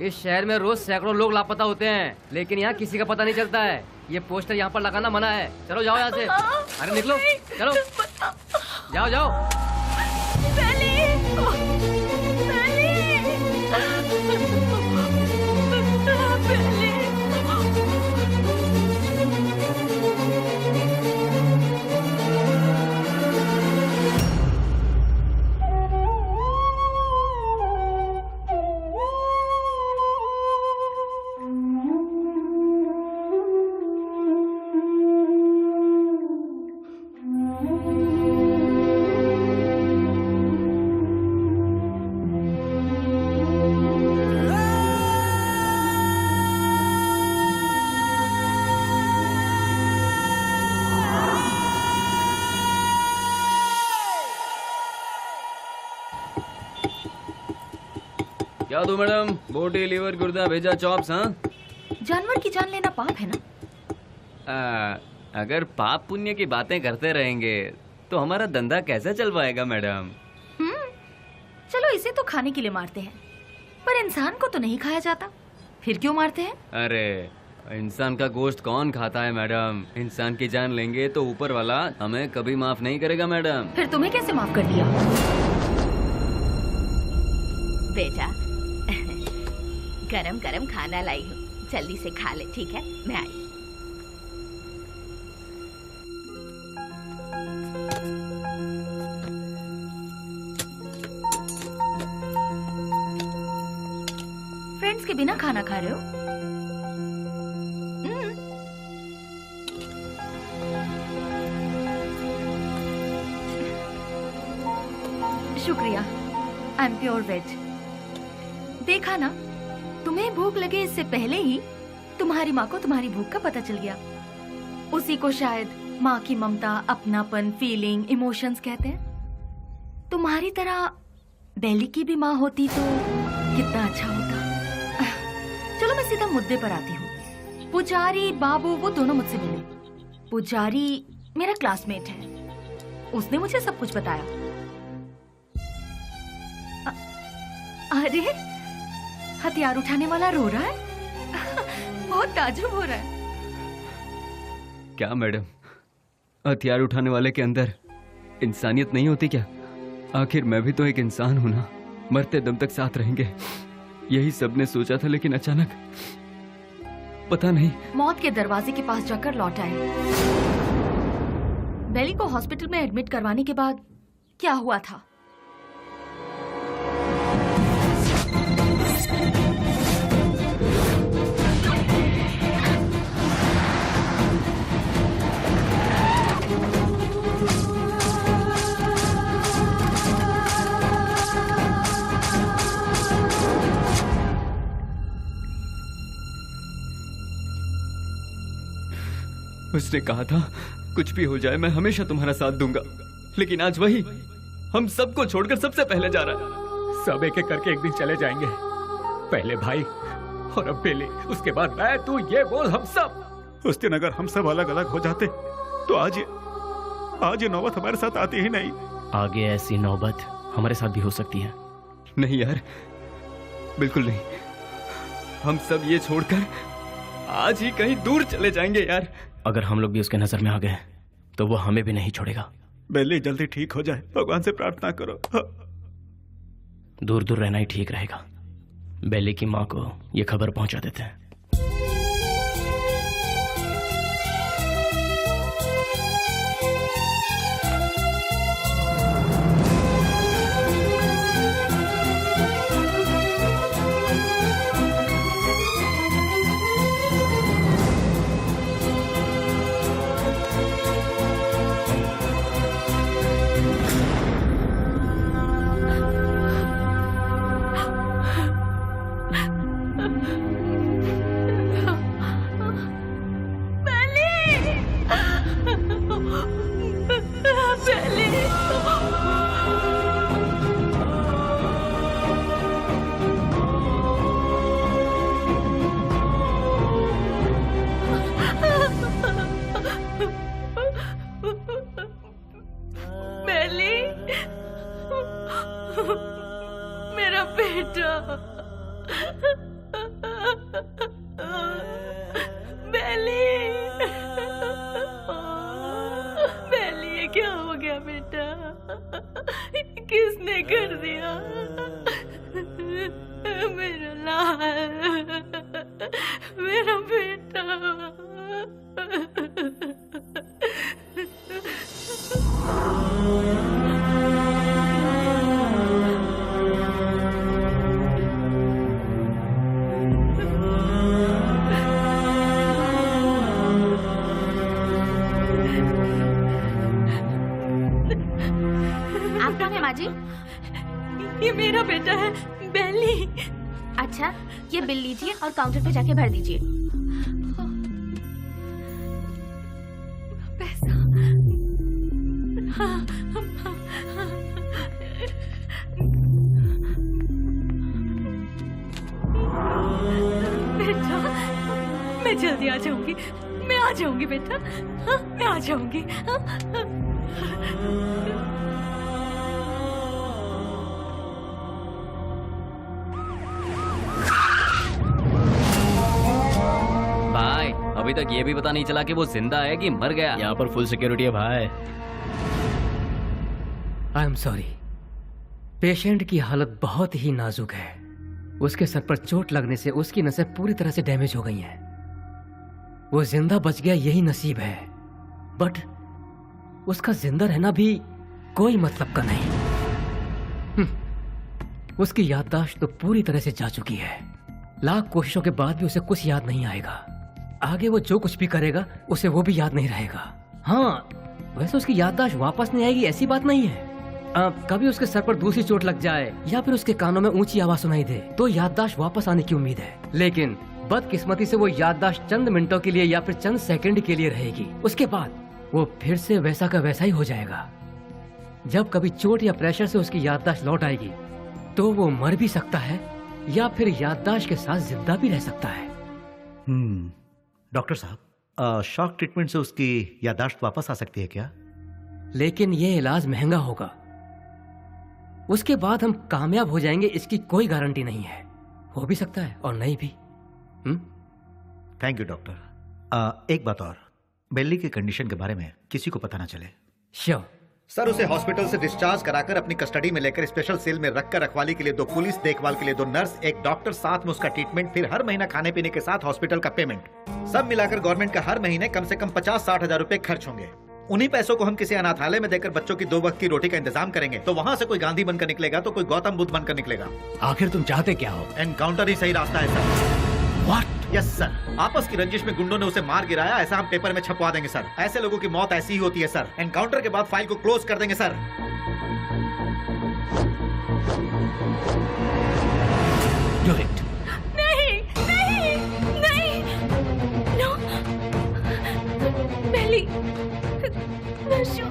इस शहर में रोज सैकड़ों लोग लापता होते हैं, लेकिन यहाँ किसी का पता नहीं चलता है। ये पोस्टर यहाँ पर लगाना मना है। चलो जाओ यहाँ से। अरे निकलो, चलो जाओ जाओ। क्या दो मैडम? बोटी, लीवर, गुर्दा, भेजा, चॉप्स। हाँ, जानवर की जान लेना पाप है ना? अगर पाप पुण्य की बातें करते रहेंगे तो हमारा धंधा कैसे चल पाएगा मैडम? चलो इसे तो खाने के लिए मारते हैं, पर इंसान को तो नहीं खाया जाता, फिर क्यों मारते हैं? अरे इंसान का गोश्त कौन खाता है मैडम? इंसान की जान लेंगे तो ऊपर वाला हमें कभी माफ नहीं करेगा मैडम। फिर तुम्हें कैसे माफ कर दिया? बेटा गरम गरम खाना लाई हूँ, जल्दी से खा ले, ठीक है? मैं आई। फ्रेंड्स के बिना खाना खा रहे हो? शुक्रिया, आई एम प्योर वेज। देखा ना, तुम्हें भूख लगे इससे पहले ही तुम्हारी माँ को तुम्हारी भूख का पता चल गया। उसी को शायद माँ की ममता, अपनापन, फीलिंग, इमोशंस कहते हैं। तुम्हारी तरह बेली की भी माँ होती तो कितना अच्छा होता। चलो मैं सीधा मुद्दे पर आती हूँ। पुजारी बाबू वो दोनों मुझसे मिले। पुजारी मेरा क्लासमेट है, उसने मुझे सब कुछ बताया। अरे हथियार उठाने वाला रो रहा है। बहुत ताज्जुब हो रहा है। क्या मैडम, हथियार उठाने वाले के अंदर इंसानियत नहीं होती क्या? आखिर मैं भी तो एक इंसान हूं ना, मरते दम तक साथ रहेंगे, यही सबने सोचा था। लेकिन अचानक पता नहीं, मौत के दरवाजे के पास जाकर लौट आए। बेली को हॉस्पिटल में एडमिट करवाने के बाद क्या हुआ था? उसने कहा था कुछ भी हो जाए मैं हमेशा तुम्हारा साथ दूंगा, लेकिन आज वही हम सबको छोड़कर सबसे पहले जा रहा है। सब एक एक करके एक दिन चले जाएंगे। पहले भाई और अब बेली, उसके बाद मैं, तू, ये बोल हम सब। उस दिन अगर हम सब अलग अलग हो जाते तो आज ये नौबत हमारे साथ आती ही नहीं। आगे ऐसी नौबत हमारे साथ भी हो सकती है। नहीं यार, बिल्कुल नहीं। हम सब ये छोड़कर आज ही कहीं दूर चले जाएंगे यार। अगर हम लोग भी उसके नजर में आ गए तो वो हमें भी नहीं छोड़ेगा। बेली जल्दी ठीक हो जाए, भगवान से प्रार्थना करो। दूर दूर रहना ही ठीक रहेगा। बेली की माँ को ये खबर पहुंचा देते हैं। मेरा बेटा, बेली, बेली, ये क्या हो गया बेटा? किसने कर दिया? मेरा लाल, मेरा बेटा। आप कौन है माँ जी? ये मेरा बेटा है, बेली। अच्छा, ये बिल लीजिए और काउंटर पे जाके भर दीजिए। पैसा? बेटा, मैं जल्दी आ जाऊंगी। मैं आ जाऊंगी बेटा। हाँ, मैं आ जाऊंगी। भाई अभी तक ये भी पता नहीं चला कि वो जिंदा है कि मर गया। यहाँ पर फुल सिक्योरिटी है भाई। आई एम सॉरी, पेशेंट की हालत बहुत ही नाजुक है। उसके सर पर चोट लगने से उसकी नसें पूरी तरह से डैमेज हो गई हैं। वो जिंदा बच गया यही नसीब है, बट उसका जिंदा रहना भी कोई मतलब का नहीं। उसकी याददाश्त तो पूरी तरह से जा चुकी है। लाख कोशिशों के बाद भी उसे कुछ याद नहीं आएगा। आगे वो जो कुछ भी करेगा उसे वो भी याद नहीं रहेगा। हाँ, वैसे उसकी याददाश्त वापस नहीं आएगी ऐसी बात नहीं है। कभी उसके सर पर दूसरी चोट लग जाए या फिर उसके कानों में ऊंची आवाज सुनाई दे तो याददाश्त वापस आने की उम्मीद है, लेकिन बदकिस्मती से वो याददाश्त चंद मिनटों के लिए या फिर चंद सेकंड के लिए रहेगी। उसके बाद वो फिर से वैसा का वैसा ही हो जाएगा। जब कभी चोट या प्रेशर से उसकी याददाश्त लौट आएगी तो वो मर भी सकता है या फिर याददाश्त के साथ जिंदा भी रह सकता है। डॉक्टर साहब, शॉक ट्रीटमेंट से उसकी याददाश्त वापस आ सकती है क्या? लेकिन ये इलाज महंगा होगा। उसके बाद हम कामयाब हो जाएंगे इसकी कोई गारंटी नहीं है। हो भी सकता है और नहीं भी। Thank you doctor. एक बात और, बेली की कंडीशन के बारे में किसी को पता ना चले। श्योर सर, उसे हॉस्पिटल से डिस्चार्ज कराकर अपनी कस्टडी में लेकर स्पेशल सेल में रखकर रखवाली के लिए 2 पुलिस, देखभाल के लिए 2 नर्स, एक डॉक्टर, साथ में उसका ट्रीटमेंट, फिर हर महीना खाने पीने के साथ हॉस्पिटल का पेमेंट, सब मिलाकर गवर्नमेंट का हर महीने कम से कम 50-60 हजार रुपए खर्च होंगे। उन्हीं पैसों को हम किसी अनाथालय में देकर बच्चों की 2 वक्त की रोटी का इंतजाम करेंगे तो वहाँ से कोई गांधी बनकर निकलेगा तो कोई गौतम बुद्ध बनकर निकलेगा। आखिर तुम चाहते क्या हो? एनकाउंटर ही सही रास्ता है सर। What? यस सर, आपस की रंजिश में गुंडों ने उसे मार गिराया, ऐसा हम पेपर में छपवा देंगे सर। ऐसे लोगों की मौत ऐसी ही होती है सर। एनकाउंटर के बाद फाइल को क्लोज कर देंगे सर। Do it. नहीं नहीं नहीं, नो, बेली, वशु,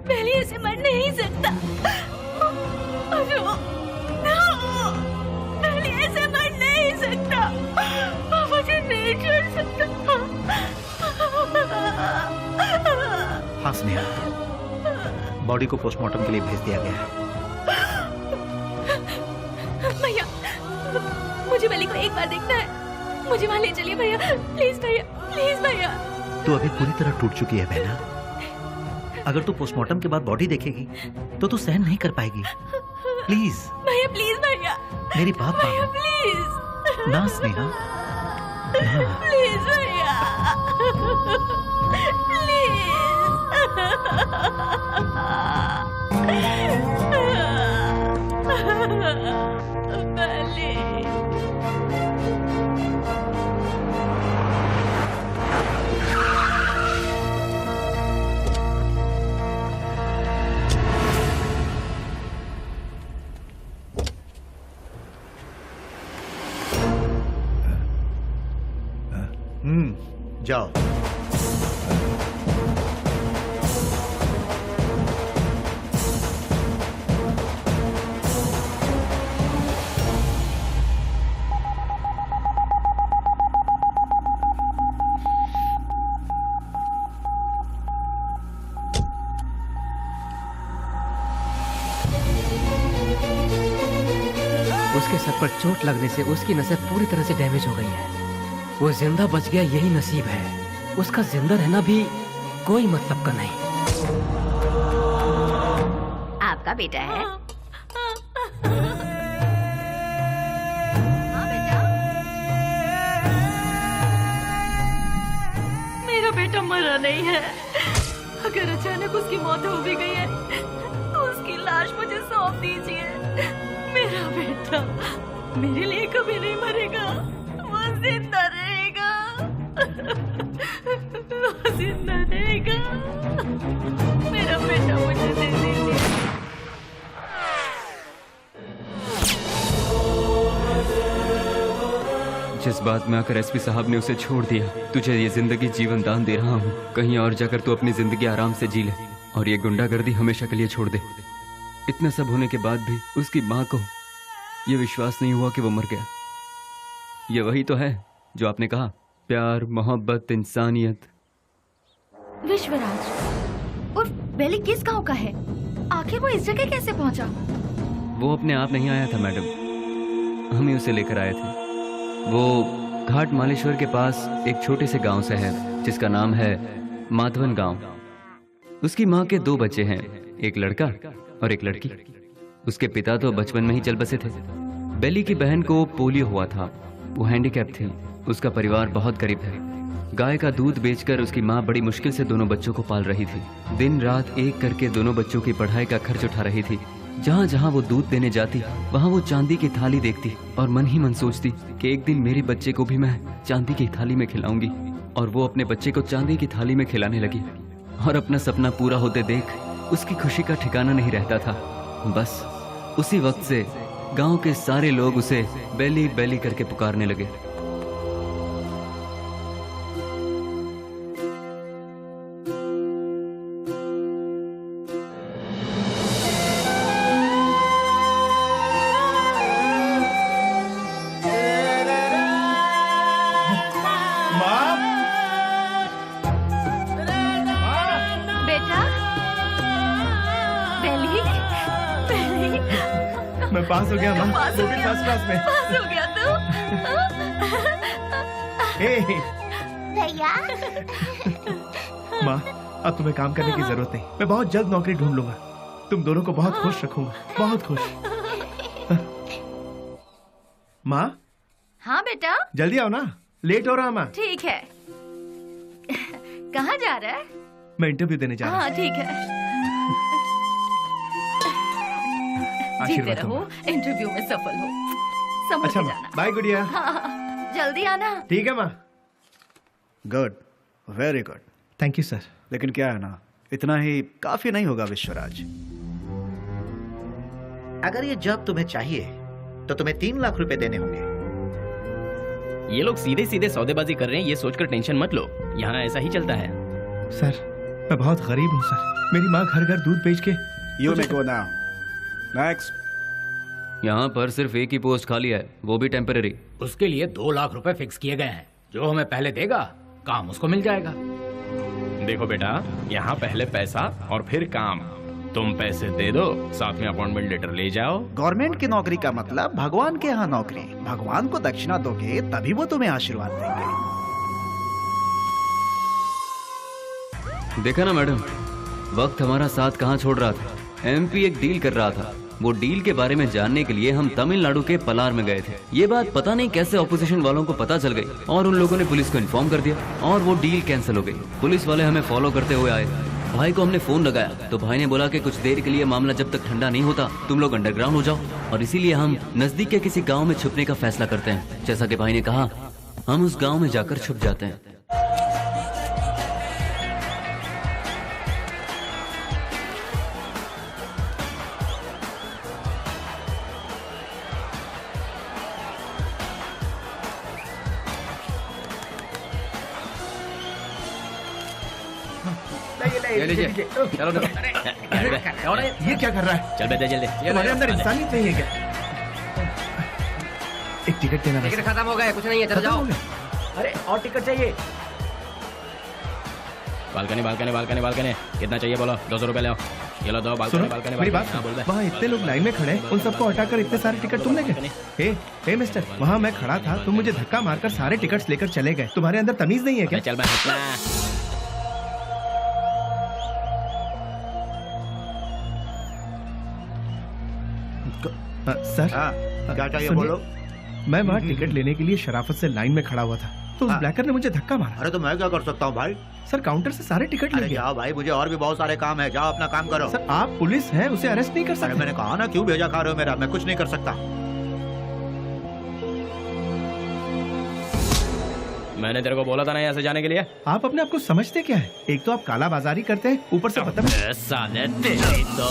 बेली ऐसे मर नहीं सकता। वशु, नो, बेली ऐसे मर नहीं सकता। मुझे नहीं छोड़ सकता। हाँ स्नेहा, बॉडी को पोस्टमार्टम के लिए भेज दिया गया है। भैया, मुझे बेली को एक बार देखना है। मुझे वहाँ ले चलिए भैया, प्लीज भैया, प्लीज भैया। तू अभी पूरी तरह टूट चुकी है बहना। अगर तू पोस्टमार्टम के बाद बॉडी देखेगी तो तू सहन नहीं कर पाएगी। प्लीज भैया, प्लीज भैया, मेरी बात भैया मानो प्लीज ना स्नेहा, प्लीज भैया, जाओ। उसके सर पर चोट लगने से उसकी नसें पूरी तरह से डैमेज हो गई है। वो जिंदा बच गया यही नसीब है। उसका जिंदा रहना भी कोई मतलब का नहीं। आपका बेटा है? मेरा बेटा मरा नहीं है। अगर अचानक उसकी मौत हो भी गई है तो उसकी लाश मुझे सौंप दीजिए। मेरा बेटा मेरे लिए कभी नहीं मरेगा, वो जिंदा रहेगा, वो जिंदा रहेगा। मेरा बेटा मुझे दे दीजिए। जिस बात में आकर एसपी साहब ने उसे छोड़ दिया, तुझे ये जिंदगी जीवन दान दे रहा हूँ। कहीं और जाकर तू अपनी जिंदगी आराम से जी ले और ये गुंडागर्दी हमेशा के लिए छोड़ दे। इतना सब होने के बाद भी उसकी माँ को ये विश्वास नहीं हुआ कि वो मर गया। ये वही तो है जो आपने कहा, प्यार, मोहब्बत, इंसानियत। विश्वराज और बेली किस गांव का है? आखिर वो इस जगह कैसे पहुंचा? वो अपने आप नहीं आया था मैडम, हम ही उसे लेकर आए थे। वो घाट मालेश्वर के पास एक छोटे से गांव से है जिसका नाम है माधवन गांव। उसकी माँ के 2 बच्चे हैं, एक लड़का और एक लड़की। उसके पिता तो बचपन में ही चल बसे थे। बेली की बहन को पोलियो हुआ था, वो हैंडीकैप थी। उसका परिवार बहुत गरीब है। गाय का दूध बेचकर उसकी माँ बड़ी मुश्किल से दोनों बच्चों को पाल रही थी। दिन रात एक करके दोनों बच्चों की पढ़ाई का खर्च उठा रही थी। जहाँ जहाँ वो दूध देने जाती वहाँ वो चांदी की थाली देखती और मन ही मन सोचती कि एक दिन मेरे बच्चे को भी मैं चांदी की थाली में खिलाऊंगी। और वो अपने बच्चे को चांदी की थाली में खिलाने लगी और अपना सपना पूरा होते देख उसकी खुशी का ठिकाना नहीं रहता था। बस उसी वक्त से गांव के सारे लोग उसे बेली बेली करके पुकारने लगे। मैं पास हो गया माँ, वो भी फर्स्ट क्लास में। पास हो गया तू? भैया माँ, अब तुम्हें काम करने की जरूरत नहीं। मैं बहुत जल्द नौकरी ढूंढ लूंगा। तुम दोनों को बहुत खुश रखूंगा, बहुत खुश। माँ। हाँ बेटा। जल्दी आओ ना, लेट हो रहा माँ। ठीक है। कहाँ जा रहा है? मैं इंटरव्यू देने जा रहा हूँ। हाँ ठीक है। जीते आशीर्वाद रहो, इंटरव्यू में सफल हो। समझ अच्छा के माँ, जाना। बाय गुड़िया। हाँ, जल्दी आना। ठीक है माँ। Good, very good. Thank you sir. लेकिन क्या है ना, इतना ही काफी नहीं होगा विश्वराज। अगर ये जॉब तुम्हें चाहिए तो तुम्हें 3 लाख रुपए देने होंगे। ये लोग सीधे सीधे सौदेबाजी कर रहे हैं, ये सोचकर टेंशन मत लो। यहाँ ऐसा ही चलता है। सर, मैं बहुत गरीब हूँ सर। मेरी माँ घर घर दूध बेच के। You may go now. Next. यहाँ पर सिर्फ एक ही पोस्ट खाली है, वो भी टेम्पररी। उसके लिए 2 लाख रुपए फिक्स किए गए हैं। जो हमें पहले देगा काम उसको मिल जाएगा। देखो बेटा, यहाँ पहले पैसा और फिर काम। तुम पैसे दे दो, साथ में अपॉइंटमेंट लेटर ले जाओ। गवर्नमेंट की नौकरी का मतलब भगवान के यहाँ नौकरी। भगवान को दक्षिणा दोगे तभी वो तुम्हें आशीर्वाद देंगे। देखा ना मैडम, वक्त हमारा साथ कहाँ छोड़ रहा था। एमपी एक डील कर रहा था। वो डील के बारे में जानने के लिए हम तमिलनाडु के पलार में गए थे। ये बात पता नहीं कैसे ऑपोजिशन वालों को पता चल गई और उन लोगों ने पुलिस को इन्फॉर्म कर दिया और वो डील कैंसिल हो गई। पुलिस वाले हमें फॉलो करते हुए आए। भाई को हमने फोन लगाया तो भाई ने बोला कि कुछ देर के लिए मामला जब तक ठंडा नहीं होता तुम लोग अंडरग्राउंड हो जाओ, और इसीलिए हम नजदीक के किसी गाँव में छुपने का फैसला करते हैं। जैसा कि भाई ने कहा, हम उस गाँव में जाकर छुप जाते हैं। ले लीजिए। चलो ये क्या कर रहा है? चल बेटे जल्दी। तुम्हारे अंदर इंसानियत नहीं है क्या? एक टिकट देना। टिकट खत्म हो गया, कुछ नहीं है, चलो जाओ। अरे और टिकट चाहिए। बालकनी बालकनी बालकनी बालकनी कितना चाहिए बोलो? 200 रुपए ले आओ। ये लो दो बालकनी बालकनी। मेरी बात सुनो, वहाँ इतने लोग लाइन में खड़े हैं, उन सबको हटाकर इतने सारे टिकट तुमने क्या? हे मिस्टर, वहाँ मैं खड़ा था, तुम मुझे धक्का मारकर सारे टिकट्स लेकर चले गए। तुम्हारे अंदर तमीज नहीं है क्या? चल मैं सर, क्या चाहिए सुनिए, बोलो। मैं वहाँ टिकट लेने के लिए शराफत से लाइन में खड़ा हुआ था तो उस ब्लैकर ने मुझे धक्का मारा। अरे तो मैं क्या कर सकता हूँ भाई? सर, काउंटर से सारे टिकट ले गया। जाओ भाई, मुझे और भी बहुत सारे काम है, जाओ अपना काम करो। सर, आप पुलिस हैं, उसे अरेस्ट नहीं कर सकते। मैंने कहा ना, क्यों भेजा खा रहे हो मेरा? मैं कुछ नहीं कर सकता। मैंने तेरे को बोला था ना ऐसे जाने के लिए। आप अपने आप को समझते क्या है? एक तो आप काला बाजारी करते हैं, ऊपर से साले तेरी तो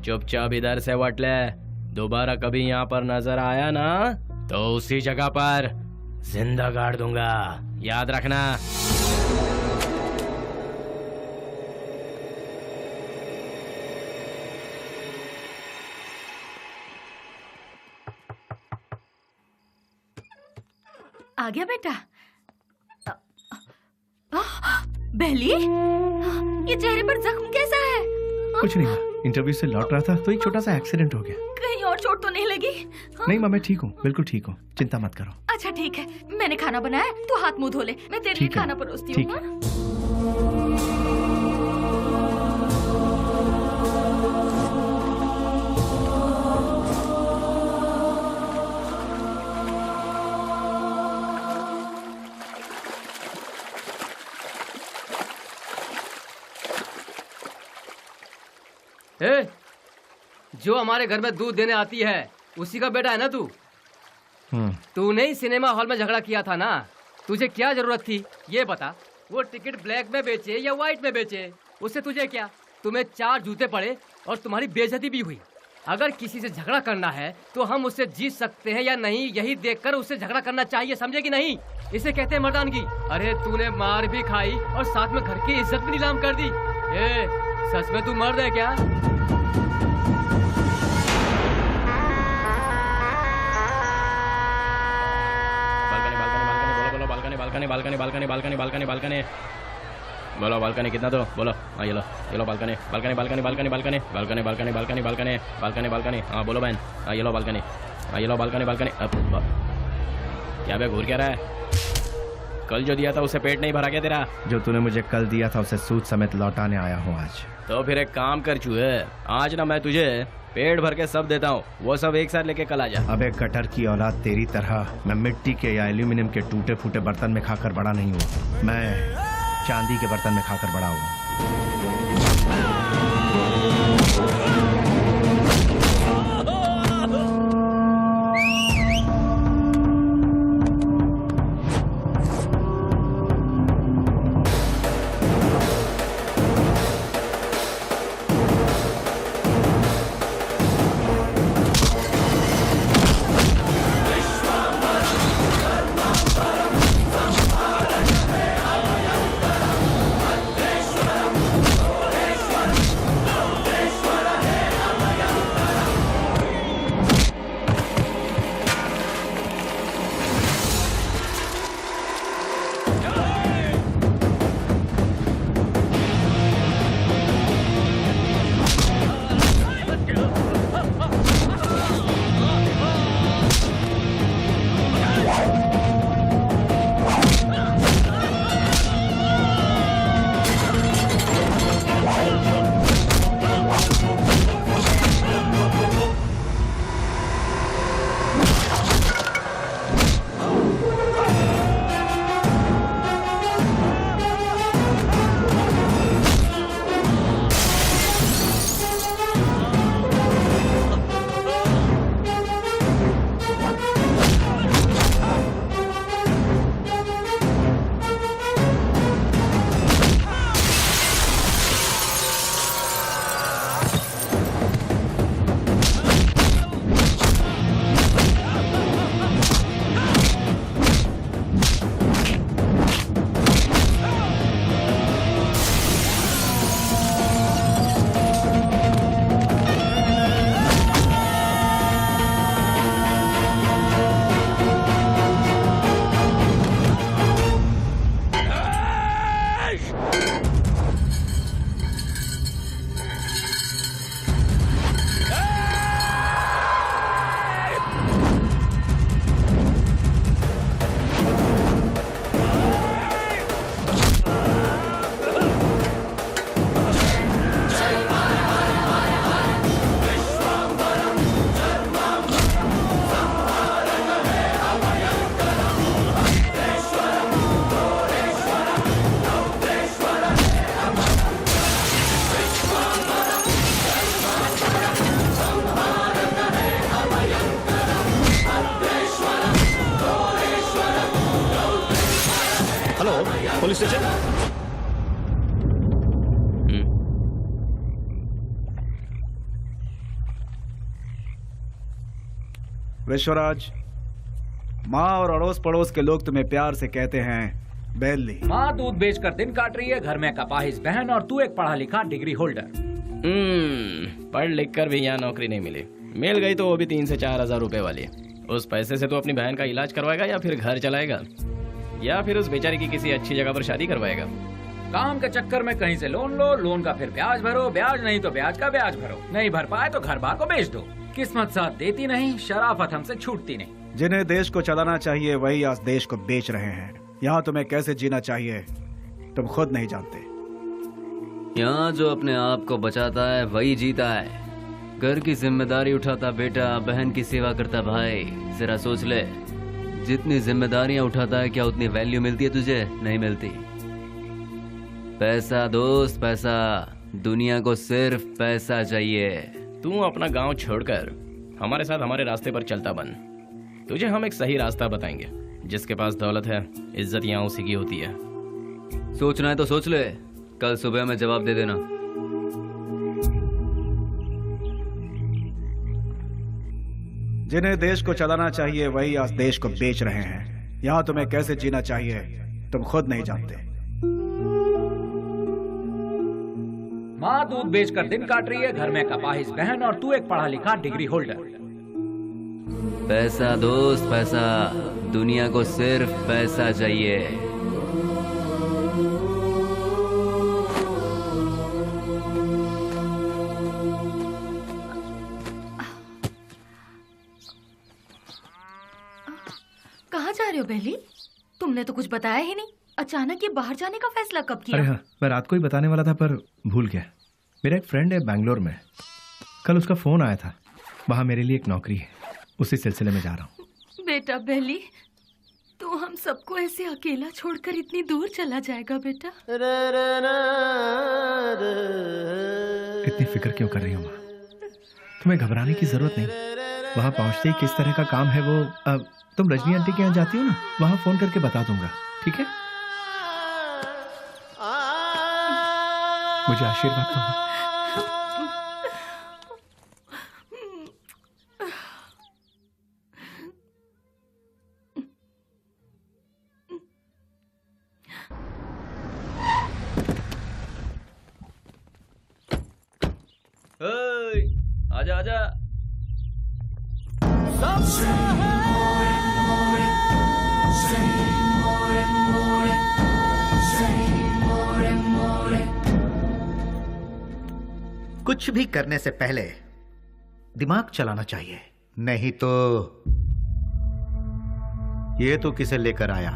चुपचाप इधर से वट ले। दोबारा कभी यहाँ पर नजर आया ना तो उसी जगह पर जिंदा गाड़ दूंगा, याद रखना। आ गया बेटा। बेली, ये चेहरे पर जख्म कैसा है? कुछ नहीं माँ, इंटरव्यू से लौट रहा था तो एक छोटा सा एक्सीडेंट हो गया। कहीं और चोट तो नहीं लगी? नहीं माँ, मैं ठीक हूँ, बिल्कुल ठीक हूँ, चिंता मत करो। अच्छा ठीक है, मैंने खाना बनाया, तू हाथ मुंह धो ले, मैं तेरे लिए खाना परोसती हूँ। ए, जो हमारे घर में दूध देने आती है उसी का बेटा है ना तू? तूने ही सिनेमा हॉल में झगड़ा किया था ना, तुझे क्या जरूरत थी ये बता? वो टिकट ब्लैक में बेचे या व्हाइट में बेचे, उससे तुझे क्या? तुम्हें 4 जूते पड़े और तुम्हारी बेइज्जती भी हुई। अगर किसी से झगड़ा करना है तो हम उससे जीत सकते हैं या नहीं, यही देखकर उससे झगड़ा करना चाहिए, समझे कि नहीं? इसे कहते हैं मर्दानगी। अरे तूने मार भी खाई और साथ में घर की इज्जत भी नीलाम कर दी। ए, सच में तू मर्द है क्या? बालकनी बोलो, बालकनी कितना दो बोलो। हाँ ये लो बालकनी। हाँ बोलो बहन। हाँ ये लो बालकनी। अब क्या बे घूर क्या रहा है? कल जो दिया था उसे पेट नहीं भरा क्या तेरा? जो तूने मुझे कल दिया था उसे सूद समेत लौटाने आया हूँ आज। तो फिर एक काम कर चूहे, आज ना मैं तुझे पेट भर के सब देता हूँ, वो सब एक साथ लेके कल आ जा। अबे कटर की औलाद, तेरी तरह मैं मिट्टी के या एल्यूमिनियम के टूटे फूटे बर्तन में खाकर बड़ा नहीं हूँ, मैं चांदी के बर्तन में खाकर बड़ा हूँ। Police station. विश्वराज, माँ और अड़ोस पड़ोस के लोग तुम्हें प्यार से कहते हैं बेली। माँ दूध बेचकर दिन काट रही है, घर में कपाहिज बहन और तू एक पढ़ा लिखा डिग्री होल्डर। पढ़ लिख कर भी यहाँ नौकरी नहीं मिली, मिल गई तो वो भी 3 से 4 हजार रुपए वाली। उस पैसे से तू अपनी बहन का इलाज करवाएगा या फिर घर चलाएगा या फिर उस बेचारी की किसी अच्छी जगह पर शादी करवाएगा? काम के चक्कर में कहीं से लोन लो, लोन का फिर ब्याज भरो, ब्याज नहीं तो ब्याज का ब्याज भरो, नहीं भर पाए तो घर बार को बेच दो। किस्मत साथ देती नहीं, शराफत हमसे छूटती नहीं। जिन्हें देश को चलाना चाहिए वही आज देश को बेच रहे हैं। यहाँ तुम्हें कैसे जीना चाहिए तुम खुद नहीं जानते। यहाँ जो अपने आप को बचाता है वही जीता है। घर की जिम्मेदारी उठाता बेटा, बहन की सेवा करता भाई। जरा सोच ले, जितनी जिम्मेदारियां उठाता है क्या उतनी वैल्यू मिलती है तुझे? नहीं मिलती। पैसा दोस्त पैसा, दुनिया को सिर्फ पैसा चाहिए। तू अपना गांव छोड़कर हमारे साथ हमारे रास्ते पर चलता बन। तुझे हम एक सही रास्ता बताएंगे। जिसके पास दौलत है, इज्जत यहाँ उसी की होती है। सोचना है तो सोच ले, कल सुबह में जवाब दे देना। जिन्हें देश को चलाना चाहिए वही आज देश को बेच रहे हैं। यहाँ तुम्हें कैसे जीना चाहिए तुम खुद नहीं जानते। माँ दूध बेचकर दिन काट रही है, घर में कपाहिस बहन और तू एक पढ़ा लिखा डिग्री होल्डर। पैसा दोस्त पैसा, दुनिया को सिर्फ पैसा चाहिए। कहाँ जा रहे हो बेली? तुमने तो कुछ बताया ही नहीं। अचानक ये बाहर जाने का फैसला कब किया? अरे हाँ, मैं रात को ही बताने वाला था पर भूल गया। मेरा एक फ्रेंड है बैंगलोर में, कल उसका फोन आया था। वहाँ मेरे लिए एक नौकरी है, उसी सिलसिले में जा रहा हूँ। बेटा बेली, तू हम सबको ऐसे अकेला छोड़कर इतनी दूर चला जाएगा बेटा? इतनी फिक्र क्यों कर रही हो माँ? तुम्हें घबराने की जरूरत नहीं। वहाँ पहुँचते ही किस तरह का काम है वो तुम रजनी आंटी के यहाँ जाती हो ना, वहाँ फोन करके बता दूंगा, ठीक है? मुझे आशीर्वाद दो। आजा आजा। कुछ भी करने से पहले दिमाग चलाना चाहिए, नहीं तो ये तो किसे लेकर आया।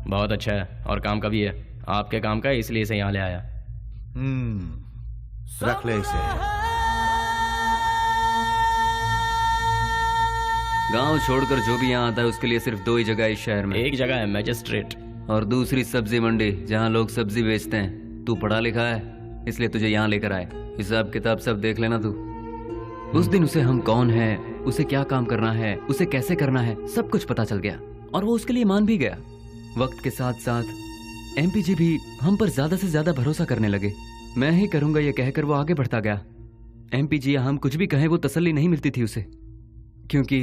बहुत अच्छा है और काम का भी है। आपके काम का है इसलिए इसे यहाँ ले आया। रख ले इसे। गांव छोड़कर जो भी यहाँ आता है उसके लिए सिर्फ दो ही जगह है इस शहर में। एक जगह है मैजिस्ट्रेट और दूसरी सब्जी मंडी, जहाँ लोग सब्जी बेचते हैं। तू पढ़ा लिखा है इसलिए तुझे यहाँ लेकर आए। हिसाब किताब सब देख लेना तू। उस दिन उसे हम कौन है, उसे क्या काम करना है, उसे कैसे करना है, सब कुछ पता चल गया और वो उसके लिए मान भी गया। वक्त के साथ साथ एमपी जी भी हम पर ज्यादा से ज्यादा भरोसा करने लगे। मैं ही करूंगा ये कहकर वो आगे बढ़ता गया। एमपी जी हम कुछ भी कहें वो तसल्ली नहीं मिलती थी उसे, क्योंकि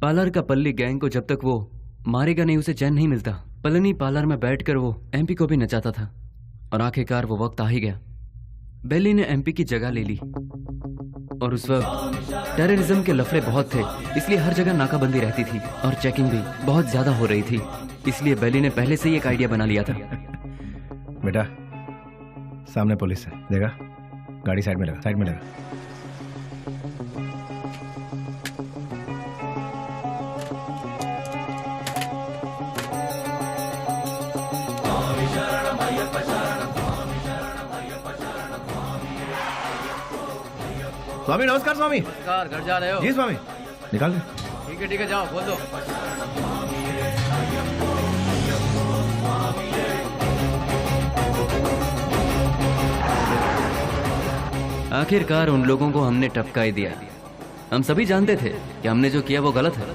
पार्लर का पल्ली गैंग को जब तक वो मारेगा नहीं उसे चैन नहीं मिलता। पलनी पार्लर में बैठकर वो एमपी को भी नचाता था और आखिरकार वो वक्त आ ही गया। बेली ने एमपी की जगह ले ली और उस वक्त टेररिज्म के लफड़े बहुत थे, इसलिए हर जगह नाकाबंदी रहती थी और चेकिंग भी बहुत ज्यादा हो रही थी। इसलिए बेली ने पहले से ही एक आइडिया बना लिया था। बेटा सामने पुलिस है, देखा? गाड़ी साइड में लगा, साइड में लगा। स्वामी नमस्कार। स्वामी नमस्कार। घर जा रहे हो? जी स्वामी। निकाल दे। ठीक है जाओ, बोल दो। आखिरकार उन लोगों को हमने टपका ही दिया। हम सभी जानते थे कि हमने जो किया वो गलत है,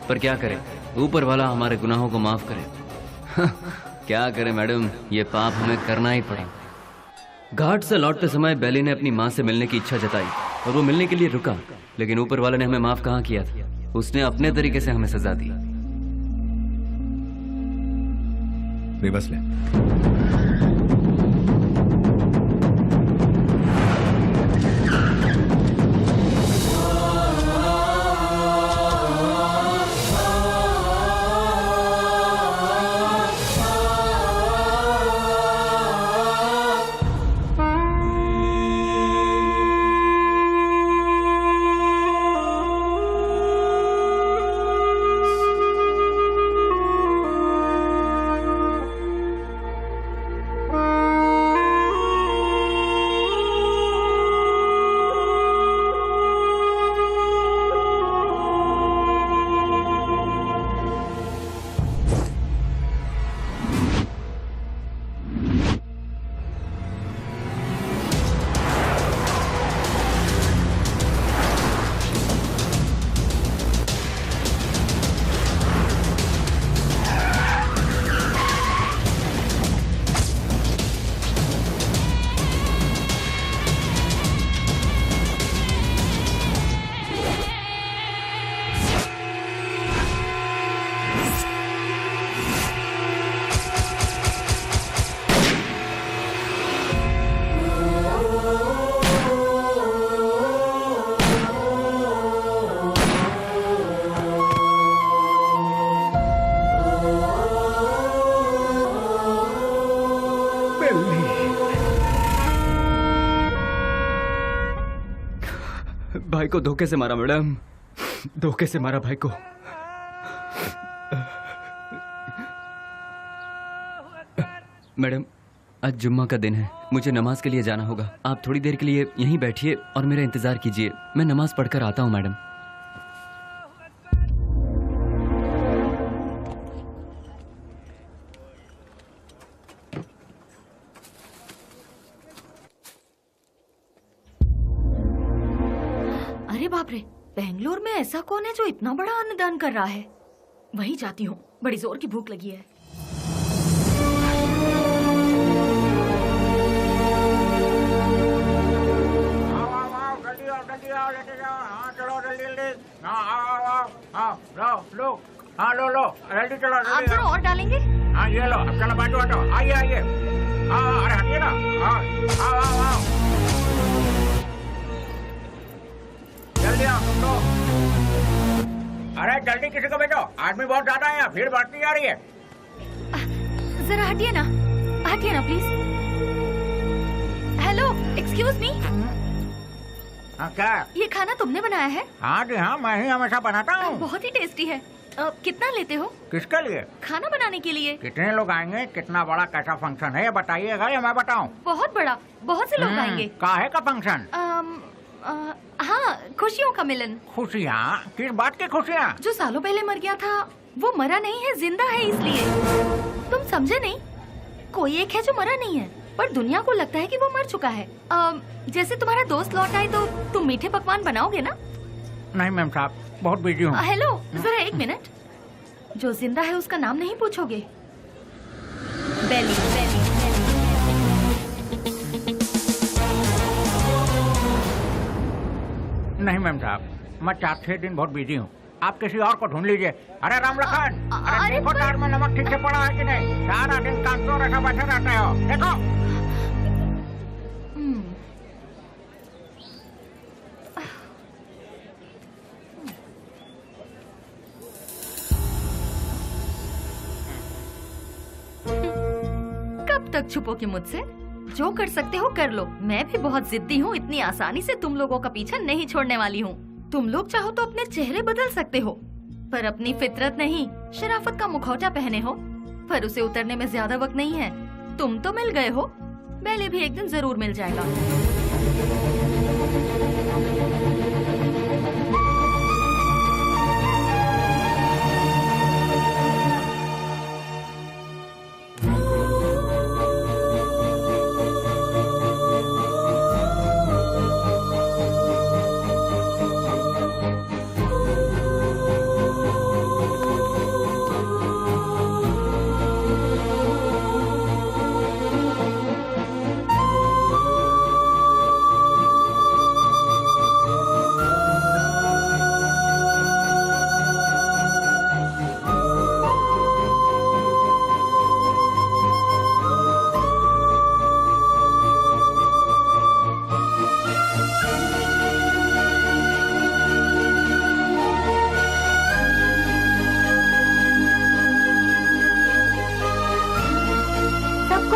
पर क्या करें, ऊपर वाला हमारे गुनाहों को माफ करे। क्या करें मैडम, ये पाप हमें करना ही पड़ा। घाट से लौटते समय बेली ने अपनी माँ से मिलने की इच्छा जताई और वो मिलने के लिए रुका, लेकिन ऊपर वाले ने हमें माफ कहाँ किया था। उसने अपने तरीके से हमें सजा दी। बस ले। भाई को धोखे से मारा मैडम, धोखे से मारा भाई को। मैडम आज जुम्मा का दिन है, मुझे नमाज के लिए जाना होगा। आप थोड़ी देर के लिए यहीं बैठिए और मेरा इंतजार कीजिए, मैं नमाज पढ़कर आता हूँ मैडम। अरे बाप रे, बेंगलोर में ऐसा कौन है जो इतना बड़ा अन्नदान कर रहा है? वहीं जाती हूँ, बड़ी जोर की भूख लगी है। लो जल्दी चलो। आप जरा और डालेंगे? हाँ ये लो, अब चलो बाटो बाटो, आइए आइए। अरे हटिए ना। आओ जल्दी आओ तुम लोग। अरे जल्दी किसी को भेजो, आदमी बहुत ज्यादा है, भीड़ बढ़ती जा रही है। जरा हटिए ना प्लीज। Hello, excuse me. हाँ क्या? ये खाना तुमने बनाया है? हाँ जी हाँ, मैं ही हमेशा बनाता हूँ। बहुत ही टेस्टी है। कितना लेते हो? किसके लिए? खाना बनाने के लिए। कितने लोग आएंगे, कितना बड़ा कैसा फंक्शन है ये बताइएगा या मैं बताऊँ? बहुत बड़ा, बहुत से लोग आएंगे। काहे का फंक्शन? हाँ, खुशियों का मिलन। खुशियाँ? किस बात की खुशियाँ? जो सालों पहले मर गया था वो मरा नहीं है, जिंदा है, इसलिए। तुम समझे नहीं? कोई एक है जो मरा नहीं है पर दुनिया को लगता है कि वो मर चुका है। जैसे तुम्हारा दोस्त लौट आए तो तुम मीठे पकवान बनाओगे ना? नहीं मैम साहब, बहुत बिजी हूँ। हेलो, जरा एक मिनट। जो जिंदा है उसका नाम नहीं पूछोगे? बेली। नहीं मैम साहब, मैं 4-6 दिन बहुत बिजी हूँ, आप किसी और को ढूंढ लीजिए। अरे राम लखन, अरे देखो तार में नमक ठीक से पड़ा है कि नहीं? सारा दिन कांटों रखा बैठे रहते हो, देखो। कब तक छुपोगे मुझसे? जो कर सकते हो कर लो। मैं भी बहुत जिद्दी हूँ, इतनी आसानी से तुम लोगों का पीछा नहीं छोड़ने वाली हूँ। तुम लोग चाहो तो अपने चेहरे बदल सकते हो, पर अपनी फितरत नहीं। शराफत का मुखौटा पहने हो, पर उसे उतरने में ज्यादा वक्त नहीं है। तुम तो मिल गए हो, बेली भी एक दिन जरूर मिल जाएगा।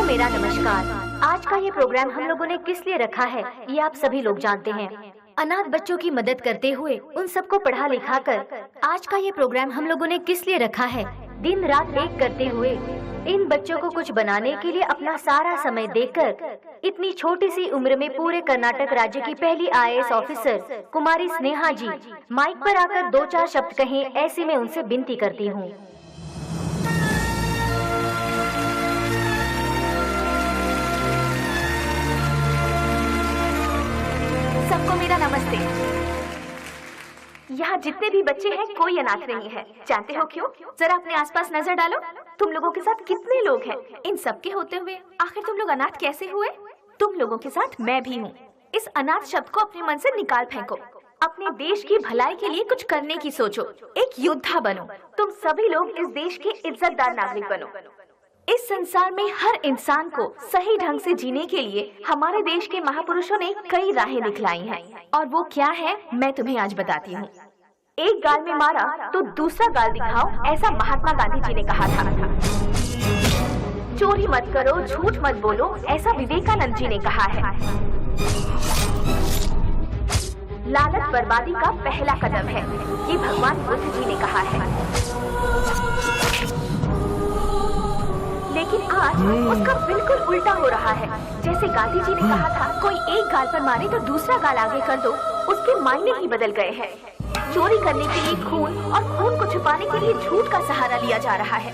मेरा नमस्कार। आज का ये प्रोग्राम हम लोगों ने किस लिए रखा है ये आप सभी लोग जानते हैं। अनाथ बच्चों की मदद करते हुए उन सबको पढ़ा लिखा कर आज का ये प्रोग्राम हम लोगों ने किस लिए रखा है? दिन रात एक करते हुए इन बच्चों को कुछ बनाने के लिए अपना सारा समय देकर इतनी छोटी सी उम्र में पूरे कर्नाटक राज्य की पहली IAS ऑफिसर कुमारी स्नेहा जी माइक पर आकर 2-4 शब्द कहें, ऐसी मैं उनसे विनती करती हूँ। सबको मेरा नमस्ते। यहाँ जितने भी बच्चे हैं कोई अनाथ नहीं है। जानते हो क्यों? जरा अपने आसपास नजर डालो, तुम लोगों के साथ कितने लोग हैं। इन सब के होते हुए आखिर तुम लोग अनाथ कैसे हुए? तुम लोगों के साथ मैं भी हूँ। इस अनाथ शब्द को अपने मन से निकाल फेंको। अपने देश की भलाई के लिए कुछ करने की सोचो, एक योद्धा बनो। तुम सभी लोग इस देश के इज्जतदार नागरिक बनो। इस संसार में हर इंसान को सही ढंग से जीने के लिए हमारे देश के महापुरुषों ने कई राहें दिखलाई हैं, और वो क्या है मैं तुम्हें आज बताती हूँ। एक गाल में मारा तो दूसरा गाल दिखाओ, ऐसा महात्मा गांधी जी ने कहा था। चोरी मत करो, झूठ मत बोलो, ऐसा विवेकानंद जी ने कहा है। लालच बर्बादी का पहला कदम है, ये भगवान बुद्ध जी ने कहा है। लेकिन आज उसका बिल्कुल उल्टा हो रहा है। जैसे गांधी जी ने कहा था, कोई एक गाल पर मारे तो दूसरा गाल आगे कर दो, उसके मायने ही बदल गए हैं। चोरी करने के लिए खून और खून को छुपाने के लिए झूठ का सहारा लिया जा रहा है।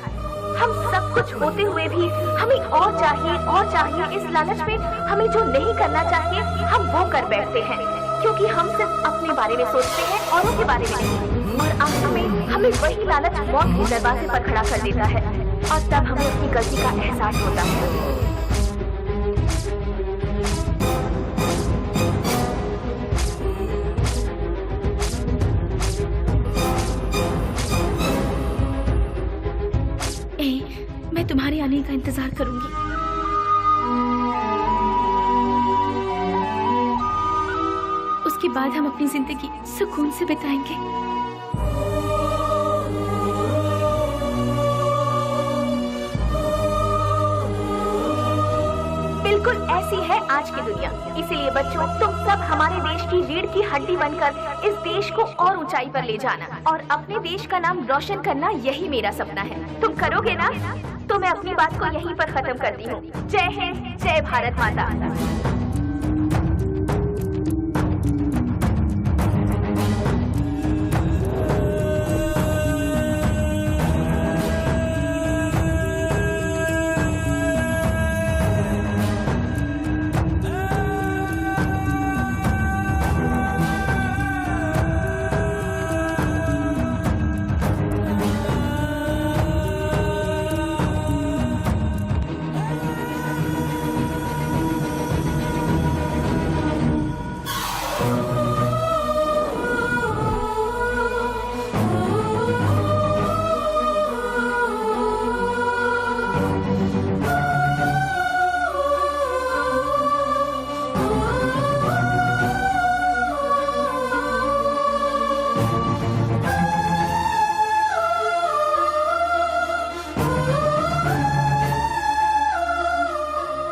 हम सब कुछ होते हुए भी हमें और चाहिए। इस लालच में हमें जो नहीं करना चाहिए हम वो कर बैठते हैं, क्योंकि हम सिर्फ अपने बारे में सोचते हैं, औरों के बारे में नहीं। और अंत में हमें वही लालच मौत के दरवाजे पर खड़ा कर देता है, और तब हमें अपनी गलती का एहसास होता है। मैं तुम्हारे आने का इंतजार करूंगी। उसके बाद हम अपनी जिंदगी सुकून से बिताएंगे। बिल्कुल ऐसी है आज की दुनिया। इसीलिए बच्चों, तुम सब हमारे देश की रीढ़ की हड्डी बनकर इस देश को और ऊंचाई पर ले जाना और अपने देश का नाम रोशन करना, यही मेरा सपना है। तुम करोगे ना? तो मैं अपनी बात को यहीं पर खत्म करती हूँ। जय हिंद, जय भारत माता।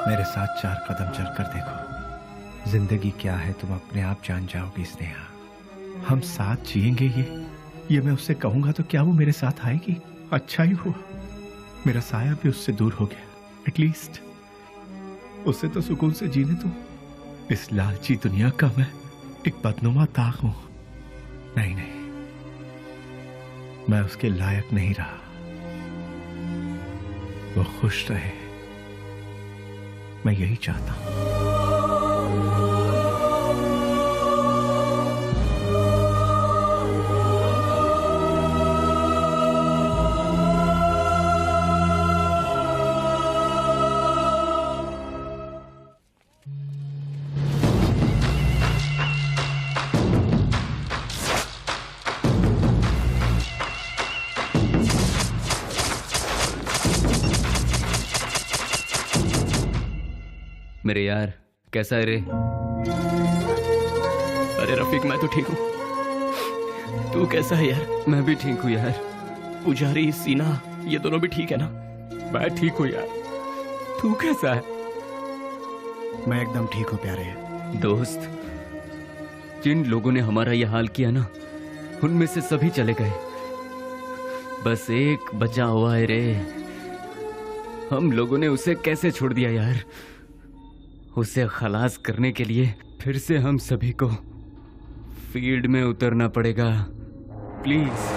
मेरे साथ 4 कदम चलकर देखो। जिंदगी क्या है तुम अपने आप जान जाओगी स्नेहा। हम साथ जिएंगे ये मैं उससे कहूंगा तो क्या वो मेरे साथ आएगी? अच्छा ही हुआ मेरा साया भी उससे दूर हो गया। एटलीस्ट उससे तो सुकून से जीने दो। इस लालची दुनिया का मैं एक बदनुमा दाग हूं। नहीं, मैं उसके लायक नहीं रहा। वो खुश रहे, मैं यही चाहता हूं। मेरे यार, कैसा है रे? अरे रफीक, मैं तो ठीक हूँ। तू कैसा है यार? मैं भी ठीक हूँ यार। पुजारी, सीना, ये दोनों भी ठीक है ना? मैं ठीक हूँ यार। तू कैसा है? मैं एकदम ठीक हूँ प्यारे। दोस्त, जिन लोगों ने हमारा ये हाल किया ना, उनमें से सभी चले गए। बस एक बचा हुआ है रे। हम लोगों ने उसे कैसे छोड़ दिया यार? उसे खलास करने के लिए फिर से हम सभी को फील्ड में उतरना पड़ेगा। प्लीज।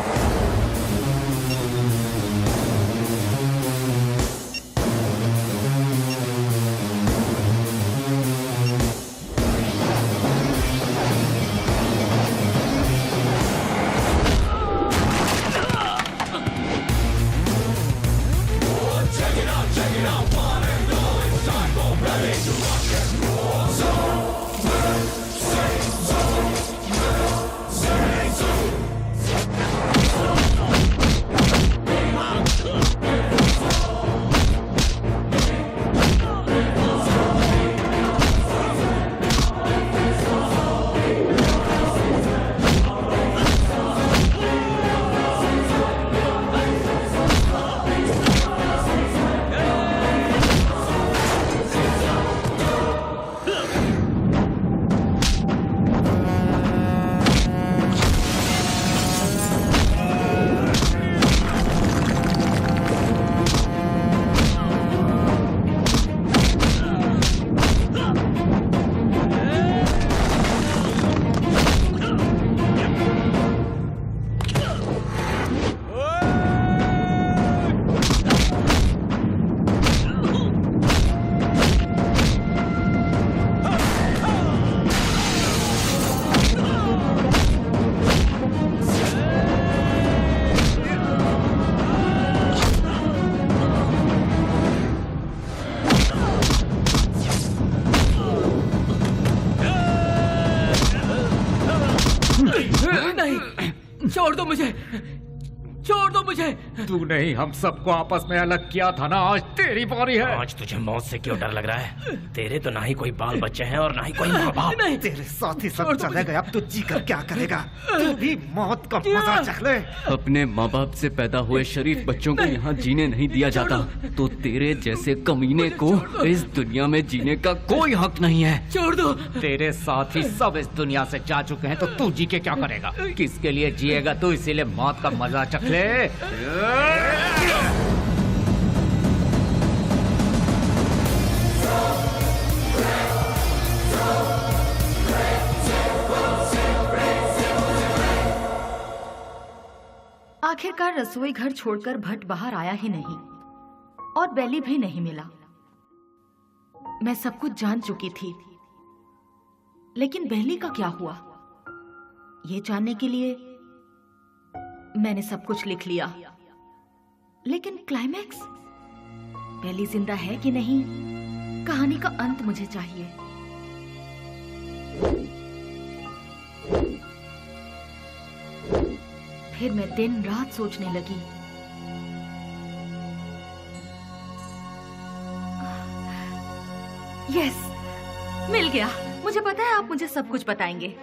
नहीं, छोड़ दो मुझे, छोड़ दो मुझे। तू नहीं हम सबको आपस में अलग किया था ना, आज तेरी बारी है। आज तुझे मौत से क्यों डर लग रहा है? तेरे तो ना ही कोई बाल बच्चे हैं और ना ही कोई माँ बाप। तेरे साथ ही सब चले गए, अब तू जी कर क्या करेगा? तू भी मौत का मजा चख ले। अपने माँ बाप से पैदा हुए शरीफ बच्चों को यहाँ जीने नहीं दिया जाता, तो तेरे जैसे कमीने को इस दुनिया में जीने का कोई हक नहीं है। छोड़ दो। तेरे साथ ही सब इस दुनिया से जा चुके हैं, तो तू जी के क्या करेगा? किसके लिए जिएगा तू? इसीलिए मौत का मजा चख ले। आखिरकार रसोई घर छोड़कर भट्ट बाहर आया ही नहीं और बेली भी नहीं मिला। मैं सब कुछ जान चुकी थी, लेकिन बेली का क्या हुआ, ये जानने के लिए मैंने सब कुछ लिख लिया। लेकिन क्लाइमैक्स, बेली जिंदा है कि नहीं, कहानी का अंत मुझे चाहिए। फिर मैं दिन रात सोचने लगी। यस, मिल गया। मुझे पता है आप मुझे सब कुछ बताएंगे।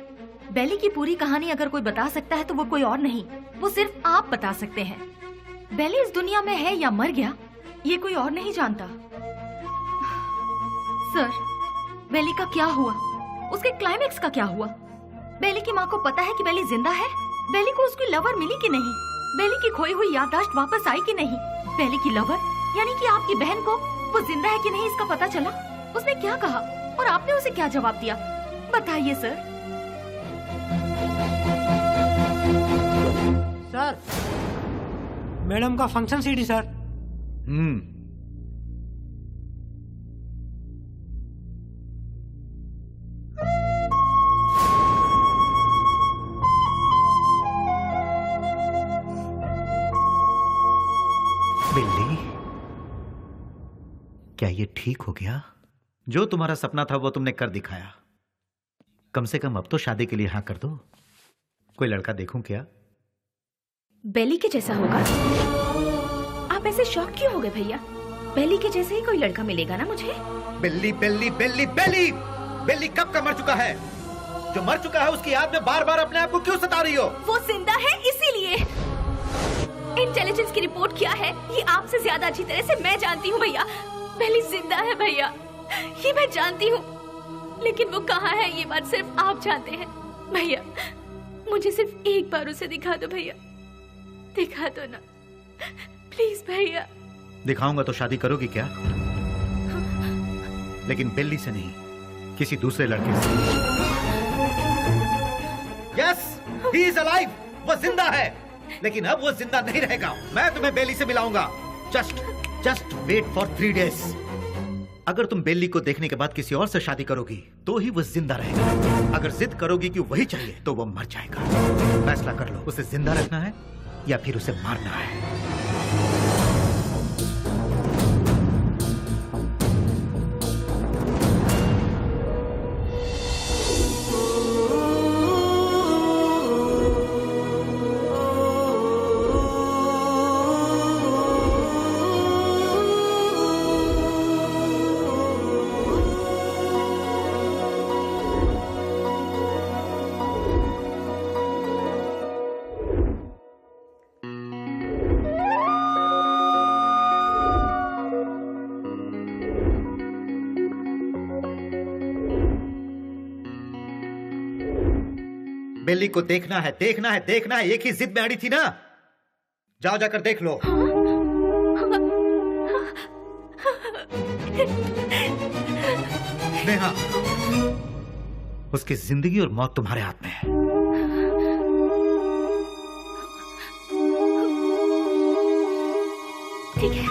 बेली की पूरी कहानी अगर कोई बता सकता है तो वो कोई और नहीं, वो सिर्फ आप बता सकते हैं। बेली इस दुनिया में है या मर गया, ये कोई और नहीं जानता। सर, बेली का क्या हुआ? उसके क्लाइमैक्स का क्या हुआ? बेली की माँ को पता है कि बेली जिंदा है? बेली को उसकी लवर मिली कि नहीं? बेली की खोई हुई याददाश्त वापस आई कि नहीं? बेली की लवर यानी कि आपकी बहन को वो जिंदा है कि नहीं इसका पता चला? उसने क्या कहा और आपने उसे क्या जवाब दिया? बताइए सर। सर, मैडम का फंक्शन सीडी सर। बिल्ली, क्या ये ठीक हो गया? जो तुम्हारा सपना था वो तुमने कर दिखाया। कम से कम अब तो शादी के लिए हाँ कर दो। कोई लड़का देखूं क्या? बेली के जैसा होगा? आप ऐसे शॉक क्यों हो गए भैया? बेली के जैसे ही कोई लड़का मिलेगा ना मुझे। बिल्ली बिल्ली बिल्ली बिल्ली बिल्ली कब का मर चुका है? जो मर चुका है उसकी याद में बार बार अपने आप को क्यों सता रही हो? वो जिंदा है इसीलिए। इंटेलिजेंस की रिपोर्ट क्या है ये आपसे ज्यादा अच्छी तरह से मैं जानती हूँ भैया। बेली जिंदा है भैया, ये मैं जानती हूँ, लेकिन वो कहाँ है ये बात सिर्फ आप जानते हैं। भैया मुझे सिर्फ एक बार उसे दिखा दो भैया, दिखा दो ना प्लीज भैया। दिखाऊंगा तो शादी करोगी क्या? लेकिन बिल्ली से नहीं, किसी दूसरे लड़के से। यस, ही इज अलाइव, वो जिंदा है, लेकिन अब वो जिंदा नहीं रहेगा। मैं तुम्हें बेली से मिलाऊंगा। Just wait for 3 days। अगर तुम बेली को देखने के बाद किसी और से शादी करोगी तो ही वो जिंदा रहेगा। अगर जिद करोगी कि वही चाहिए तो वो मर जाएगा। फैसला कर लो, उसे जिंदा रखना है या फिर उसे मारना है। बेली को देखना है, देखना है, देखना है। एक ही जिद में अड़ी थी ना। जाओ जाकर देख लो। नेहा, उसकी जिंदगी और मौत तुम्हारे हाथ में है। ठीक है।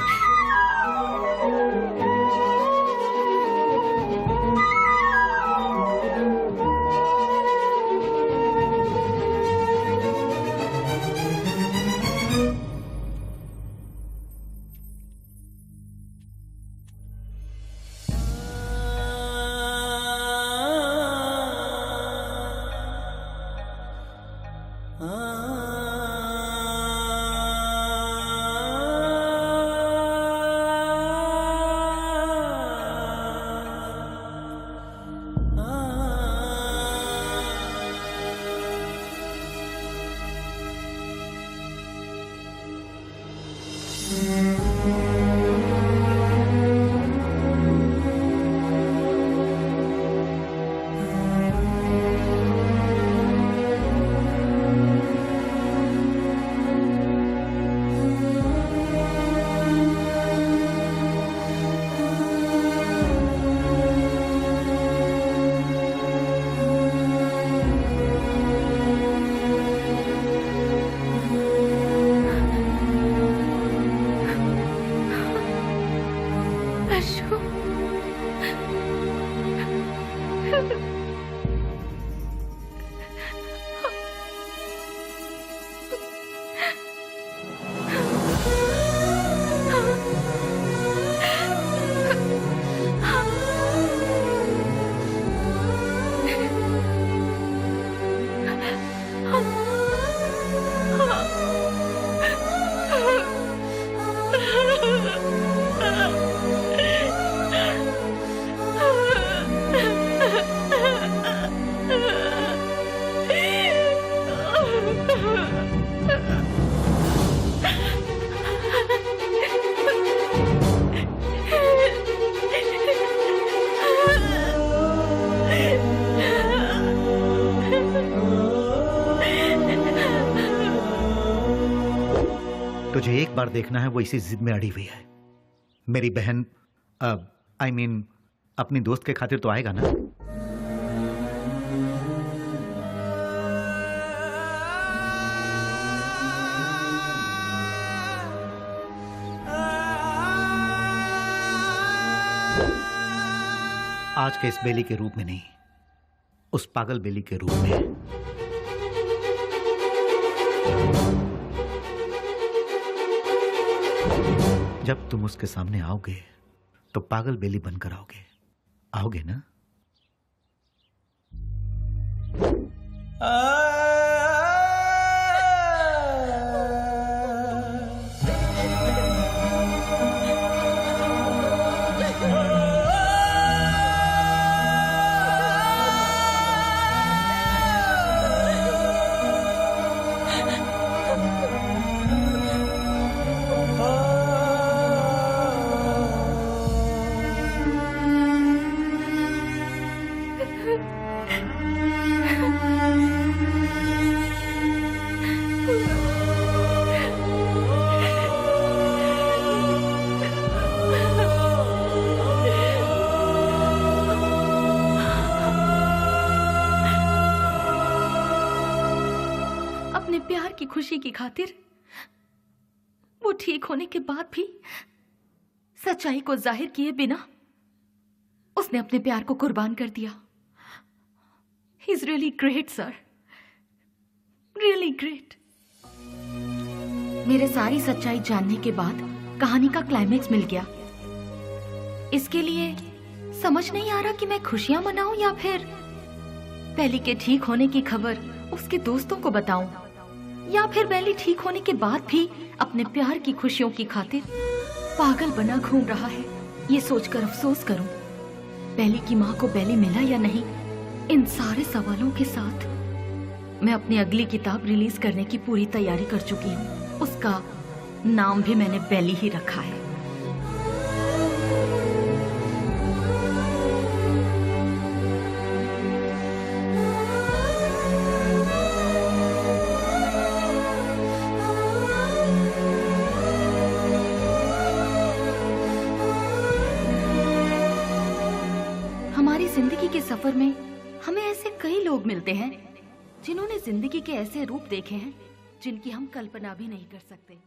तुझे एक बार देखना है, वो इसी जिद में अड़ी हुई है। मेरी बहन I mean, अपनी दोस्त के खातिर तो आएगा ना? आज के इस बेली के रूप में नहीं, उस पागल बेली के रूप में। जब तुम उसके सामने आओगे तो पागल बेली बनकर आओगे, आओगे ना? खुशी की खातिर वो ठीक होने के बाद भी सच्चाई को जाहिर किए बिना उसने अपने प्यार को कुर्बान कर दिया। He is really great sir, really great. मेरे सारी सच्चाई जानने के बाद कहानी का क्लाइमेक्स मिल गया। इसके लिए समझ नहीं आ रहा कि मैं खुशियां मनाऊं या फिर बेली के ठीक होने की खबर उसके दोस्तों को बताऊं, या फिर बेली ठीक होने के बाद भी अपने प्यार की खुशियों की खातिर पागल बना घूम रहा है। ये सोचकर अफसोस करूं बेली की माँ को बेली मिला या नहीं। इन सारे सवालों के साथ मैं अपनी अगली किताब रिलीज करने की पूरी तैयारी कर चुकी हूँ। उसका नाम भी मैंने बेली ही रखा है। जिंदगी के सफर में हमें ऐसे कई लोग मिलते हैं जिन्होंने जिंदगी के ऐसे रूप देखे हैं जिनकी हम कल्पना भी नहीं कर सकते।